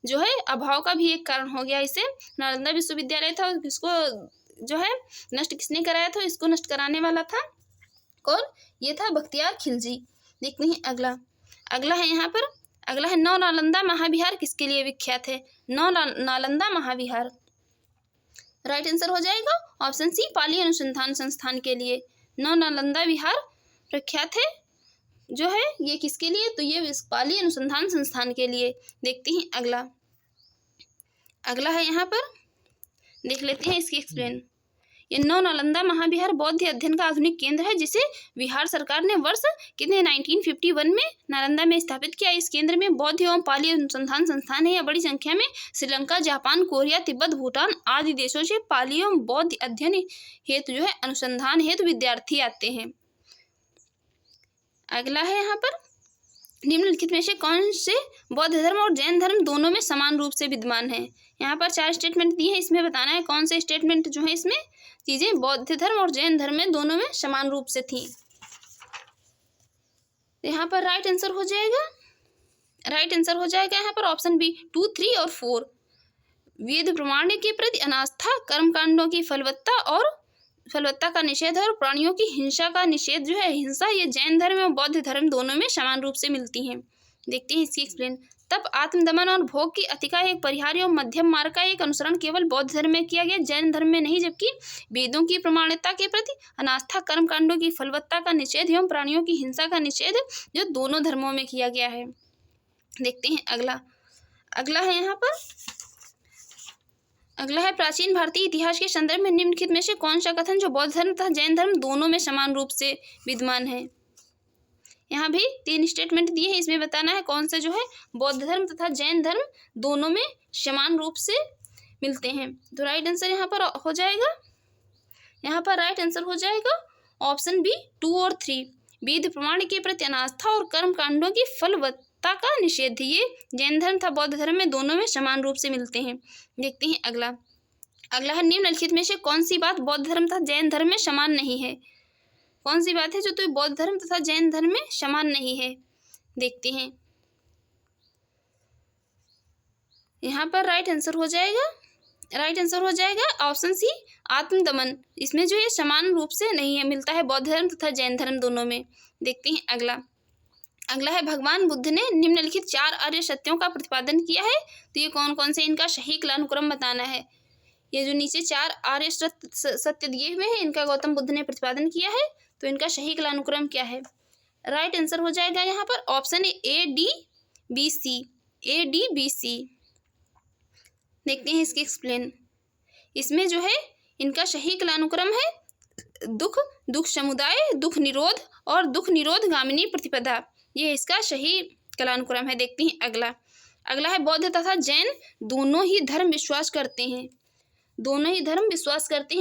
जो है अभाव का भी एक कारण हो गया। इसे नालंदा विश्वविद्यालय था, इसको जो है नष्ट किसने कराया था, इसको नष्ट कराने वाला था कौन, ये था बख्तियार खिलजी। देखते हैं अगला है यहाँ पर, अगला है नौ नालंदा महाविहार किसके लिए विख्यात है। नौ नालंदा महाविहार राइट आंसर हो जाएगा ऑप्शन सी, पाली अनुसंधान संस्थान के लिए नौ नालंदा विहार प्रख्यात है जो है ये किसके लिए, तो ये पाली अनुसंधान संस्थान के लिए। देखते हैं अगला है यहाँ पर, देख लेते हैं इसकी एक्सप्लेन। ये नौ नालंदा महाविहार बौद्ध अध्ययन का आधुनिक केंद्र है जिसे बिहार सरकार ने वर्ष कितने 1951 में नालंदा में स्थापित किया। इस केंद्र में बौद्ध एवं पाली अनुसंधान संस्थान है। यह बड़ी संख्या में श्रीलंका, जापान, कोरिया, तिब्बत, भूटान आदि देशों से पाली एवं बौद्ध अध्ययन हेतु जो है अनुसंधान हेतु विद्यार्थी आते हैं। अगला है यहाँ पर, निम्नलिखित में से कौन से बौद्ध धर्म और जैन धर्म दोनों में समान रूप से विद्यमान है। यहाँ पर 4 स्टेटमेंट दिए हैं, इसमें बताना है कौन से स्टेटमेंट जो है इसमें चीजें बौद्ध धर्म और जैन धर्म में दोनों में समान रूप से थी। यहाँ पर राइट आंसर हो जाएगा यहाँ पर ऑप्शन बी 2, 3 और 4। वेद प्रमाण के प्रति अनास्था, कर्मकांडों की फलवत्ता का निषेध और प्राणियों की हिंसा का निषेध जो है, हिंसा ये जैन धर्म और बौद्ध धर्म दोनों में समान रूप से मिलती हैं। देखते हैं इसकी एक्सप्लेन। तब आत्मदमन और भोग की अति का एक परिहारी और मध्यम मार्ग का एक अनुसरण केवल बौद्ध धर्म में किया गया, जैन धर्म में नहीं। जबकि वेदों की प्रमाणिकता के प्रति अनास्था, कर्मकांडों की फलवत्ता का निषेध एवं प्राणियों की हिंसा का निषेध जो दोनों धर्मों में किया गया है। देखते हैं अगला है यहाँ पर, अगला है प्राचीन भारतीय इतिहास के संदर्भ में निम्नलिखित में से कौन सा कथन जो बौद्ध धर्म तथा जैन धर्म दोनों में समान रूप से विद्यमान है। यहाँ भी 3 स्टेटमेंट दिए हैं, इसमें बताना है कौन सा जो है बौद्ध धर्म तथा जैन धर्म दोनों में समान रूप से मिलते हैं। तो राइट आंसर यहाँ पर हो जाएगा ऑप्शन बी 2 और 3। वेद प्रमाण के प्रति अनास्था और कर्म कांडों की फलवत्ता का निषेध ये जैन धर्म तथा बौद्ध धर्म में दोनों में समान रूप से मिलते हैं। देखते हैं अगला है निम्नलिखित में से कौन सी बात बौद्ध धर्म तथा जैन धर्म में समान नहीं है। कौन सी बात है जो तो बौद्ध धर्म तथा जैन धर्म में समान नहीं है। देखते हैं यहाँ पर राइट आंसर हो जाएगा ऑप्शन सी, आत्मदमन। इसमें जो ये समान रूप से नहीं है, मिलता है बौद्ध धर्म तथा जैन धर्म दोनों में। देखते हैं अगला है भगवान बुद्ध ने निम्नलिखित 4 आर्य सत्यों का प्रतिपादन किया है। तो ये कौन कौन से, इनका सही कालानुक्रम बताना है। ये जो नीचे 4 आर्य सत्य दिए हुए हैं इनका गौतम बुद्ध ने प्रतिपादन किया है, तो इनका सही कालानुक्रम क्या है। राइट आंसर हो जाएगा यहाँ पर option A D B C. देखते हैं इसकी एक्सप्लेन। इसमें जो है इनका सही कालानुक्रम है दुख समुदाय, दुख निरोध और दुख निरोध गामिनी प्रतिपदा, ये इसका सही कालानुक्रम है। देखते हैं अगला है बौद्ध तथा जैन दोनों ही धर्म विश्वास करते हैं।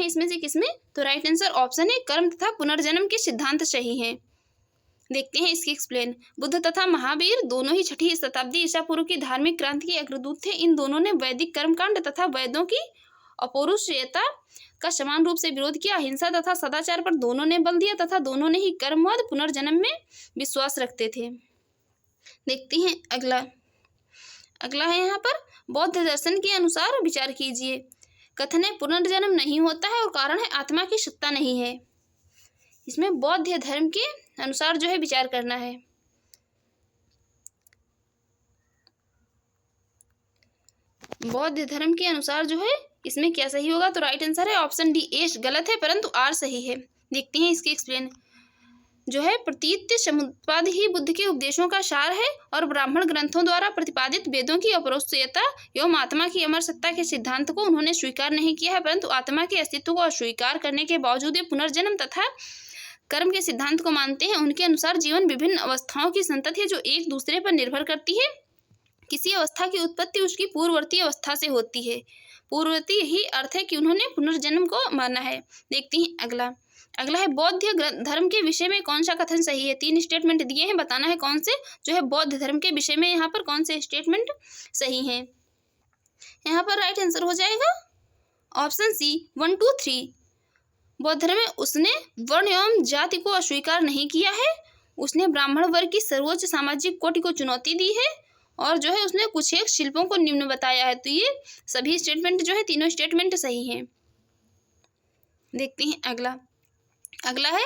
इसमें से किसमें, तो राइट आंसर ऑप्शन है कर्म तथा पुनर्जन्म के सिद्धांत सही हैं। देखते हैं इसकी एक्सप्लेन। बुद्ध तथा महावीर दोनों ही 6ठी शताब्दी ईसा पूर्व की धार्मिक क्रांति के अग्रदूत थे। इन दोनों ने वैदिक कर्मकांड तथा वेदों की अपौरुषेयता का समान रूप से विरोध किया। हिंसा तथा सदाचार पर दोनों ने बल दिया तथा दोनों ने ही कर्मवाद पुनर्जन्म में विश्वास रखते थे। देखते हैं अगला है यहाँ पर बौद्ध दर्शन के अनुसार विचार कीजिए। कथन है पुनर्जन्म नहीं होता है और कारण है आत्मा की सत्ता नहीं है। इसमें बौद्ध धर्म के अनुसार जो है विचार करना है। बौद्ध धर्म के अनुसार जो है इसमें क्या सही होगा? तो राइट आंसर है ऑप्शन डी एश गलत है, परंतु आर सही है। देखते हैं इसके एक्सप्लेन। जो है प्रतीत समुत्पाद ही बुद्ध के उपदेशों का सार है और ब्राह्मण ग्रंथों द्वारा प्रतिपादित वेदों की अपरोक्षता एवं आत्मा की अमर सत्ता के सिद्धांत को उन्होंने स्वीकार नहीं किया है, परंतु आत्मा के अस्तित्व को अस्वीकार करने के बावजूद पुनर्जन्म तथा कर्म के सिद्धांत को मानते हैं। उनके अनुसार जीवन विभिन्न अवस्थाओं की संतति है जो एक दूसरे पर निर्भर करती है। किसी अवस्था की उत्पत्ति उसकी पूर्ववर्ती अवस्था से होती है। पूर्ववर्ती यही अर्थ है कि उन्होंने पुनर्जन्म को माना है। देखते हैं अगला। अगला है बौद्ध धर्म के विषय में कौन सा कथन सही है? 3 स्टेटमेंट दिए हैं, बताना है कौन से जो है बौद्ध धर्म के विषय में यहाँ पर कौन से स्टेटमेंट सही हैं। यहाँ पर राइट आंसर हो जाएगा ऑप्शन सी 1, 2, 3। बौद्ध धर्म में उसने वर्ण एवं जाति को अस्वीकार नहीं किया है, उसने ब्राह्मण वर्ग की सर्वोच्च सामाजिक कोटि को चुनौती दी है और जो है उसने कुछ एक शिल्पों को निम्न बताया है। तो ये सभी स्टेटमेंट जो है तीनों स्टेटमेंट सही हैं। देखते हैं अगला। अगला है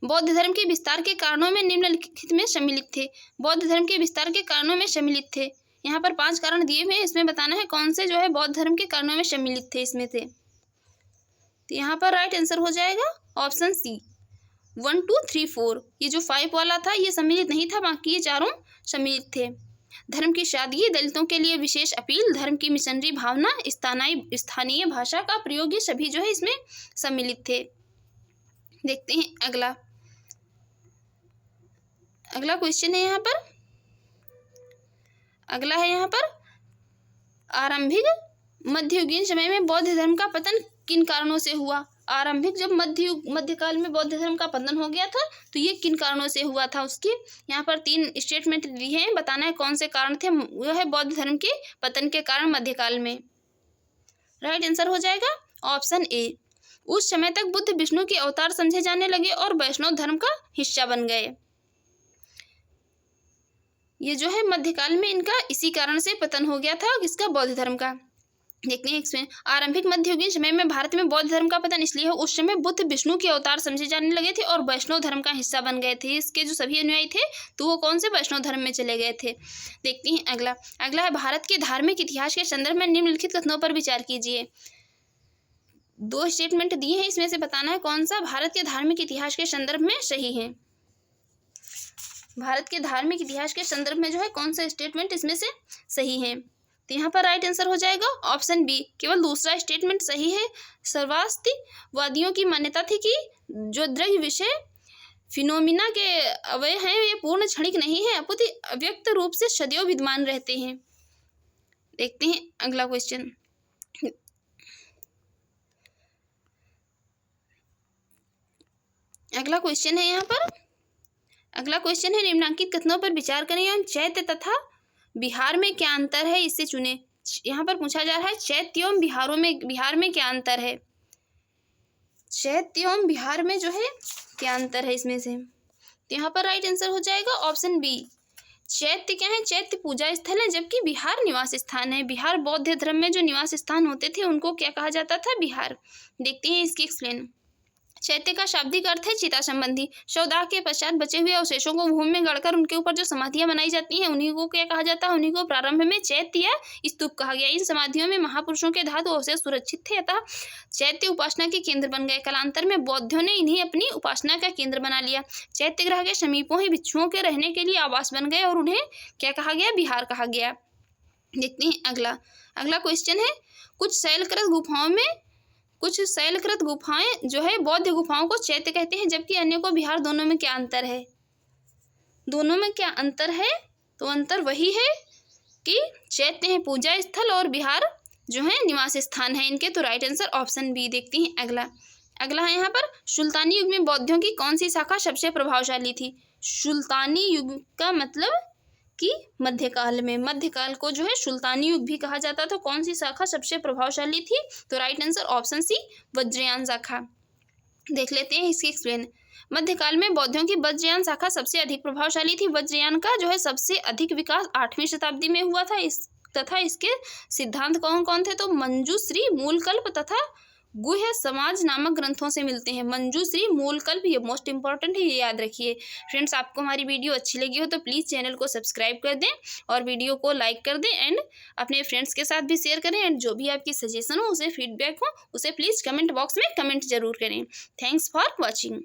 बौद्ध धर्म के विस्तार के कारणों में निम्नलिखित में सम्मिलित थे। बौद्ध धर्म के विस्तार के कारणों में सम्मिलित थे। यहाँ पर 5 कारण दिए हुए हैं, इसमें बताना है कौन से जो है बौद्ध धर्म के कारणों में सम्मिलित थे इसमें से। तो यहाँ पर राइट आंसर हो जाएगा ऑप्शन सी 1, 2, 3, 4। ये जो 5 वाला था ये सम्मिलित नहीं था, बाकी ये चारों सम्मिलित थे। धर्म की सादगी, दलितों के लिए विशेष अपील, धर्म की मिशनरी भावना, स्थानीय भाषा का प्रयोग, ये सभी जो है इसमें सम्मिलित थे। देखते हैं अगला। अगला क्वेश्चन है यहाँ पर। अगला है यहाँ पर आरंभिक मध्ययुगीन समय में बौद्ध धर्म का पतन किन कारणों से हुआ? आरंभिक जब मध्यकाल में बौद्ध धर्म का पतन हो गया था तो ये किन कारणों से हुआ था उसकी यहाँ पर 3 स्टेटमेंट दिए हैं, बताना है कौन से कारण थे वो है बौद्ध धर्म के पतन के कारण मध्यकाल में। राइट आंसर हो जाएगा ऑप्शन ए। उस समय तक बुद्ध विष्णु के अवतार समझे जाने लगे और वैष्णव धर्म का हिस्सा बन गए। ये जो है मध्यकाल में इनका इसी कारण से पतन हो गया था किसका? बौद्ध धर्म का। देखते हैं इसमें आरंभिक मध्ययुगीन समय में भारत में बौद्ध धर्म का पतन इसलिए हो उस समय बुद्ध विष्णु के अवतार समझे जाने लगे थे और वैष्णव धर्म का हिस्सा बन गए थे। इसके जो सभी अनुयायी थे तो वो कौन से वैष्णव धर्म में चले गए थे। देखते हैं अगला। अगला है भारत के धार्मिक इतिहास के संदर्भ में निम्नलिखित कथनों पर विचार कीजिए। 2 स्टेटमेंट दिए हैं, इसमें से बताना है कौन सा भारत के धार्मिक इतिहास के संदर्भ में सही है। भारत के धार्मिक इतिहास के संदर्भ में जो है कौन सा स्टेटमेंट इसमें से सही है? तो यहाँ पर राइट आंसर हो जाएगा ऑप्शन बी। केवल दूसरा स्टेटमेंट सही है। सर्वास्तिवादियों की मान्यता थी कि जो दृश्य विषय फिनोमिना के अवयव हैं ये पूर्ण क्षणिक नहीं है, अपितु अव्यक्त रूप से सदैव विद्यमान रहते हैं। देखते हैं अगला क्वेश्चन। अगला क्वेश्चन है यहाँ पर। अगला क्वेश्चन है निम्नांकित कथनों पर विचार करें एवं चैत्य तथा बिहार में क्या अंतर है इसे चुने। यहाँ पर पूछा जा रहा है चैत्य एवं बिहार में क्या अंतर है। चैत्य एवं बिहार में जो है क्या अंतर है इसमें से। तो यहाँ पर राइट आंसर हो जाएगा ऑप्शन बी। चैत्य क्या है? चैत्य पूजा स्थल है, जबकि बिहार निवास स्थान है। बिहार बौद्ध धर्म में जो निवास स्थान होते थे उनको क्या कहा जाता था? बिहार। देखते हैं इसकी एक्सप्लेन। चैत्य का शाब्दिक अर्थ है चिता संबंधी। शवदाह के पश्चात बचे हुए अवशेषों को भूमि में गड़कर उनके ऊपर जो समाधियां बनाई जाती हैं उन्हीं को क्या कहा जाता है? उन्हीं को प्रारंभ में चैत्य या स्तूप कहा गया। इन समाधियों में महापुरुषों के धातु अवशेष सुरक्षित थे, अतः चैत्य उपासना के केंद्र बन गए। कालांतर में बौद्धों ने इन्हें अपनी उपासना का केंद्र बना लिया। चैत्य ग्रह के समीपों ही भिक्षुओं के रहने के लिए आवास बन गए और उन्हें क्या कहा गया? बिहार कहा गया। देखते हैं अगला। अगला क्वेश्चन है कुछ शैलकृत गुफाएं जो है बौद्ध गुफाओं को चैत्य कहते हैं, जबकि अन्य को बिहार। दोनों में क्या अंतर है? दोनों में क्या अंतर है? तो अंतर वही है कि चैत्य है पूजा स्थल और बिहार जो है निवास स्थान है इनके। तो राइट आंसर ऑप्शन बी। देखते हैं अगला। अगला है यहाँ पर सुल्तानी युग में बौद्धों की कौन सी शाखा सबसे प्रभावशाली थी। सुल्तानी युग का मतलब कि मध्यकाल को जो है सुल्तानी युग भी कहा जाता था। कौन सी शाखा सबसे प्रभावशाली थी? तो right answer option C Vajrayana शाखा। देख लेते हैं इसकी एक्सप्लेन। मध्यकाल में बौद्धों की वज्रयान शाखा सबसे अधिक प्रभावशाली थी। वज्रयान का जो है सबसे अधिक विकास 8वीं शताब्दी में हुआ था। तथा इसके सिद्धांत कौन कौन थे? तो मंजूश्री, मूलकल्प तथा गुह्य समाज नामक ग्रंथों से मिलते हैं। मंजूश्री, मूलकल्प, ये मोस्ट इंपॉर्टेंट है, ये याद रखिए। फ्रेंड्स, आपको हमारी वीडियो अच्छी लगी हो तो प्लीज़ चैनल को सब्सक्राइब कर दें और वीडियो को लाइक कर दें एंड अपने फ्रेंड्स के साथ भी शेयर करें। एंड जो भी आपकी सजेशन हो, उसे फीडबैक हो, उसे प्लीज़ कमेंट बॉक्स में कमेंट जरूर करें। Thanks for watching.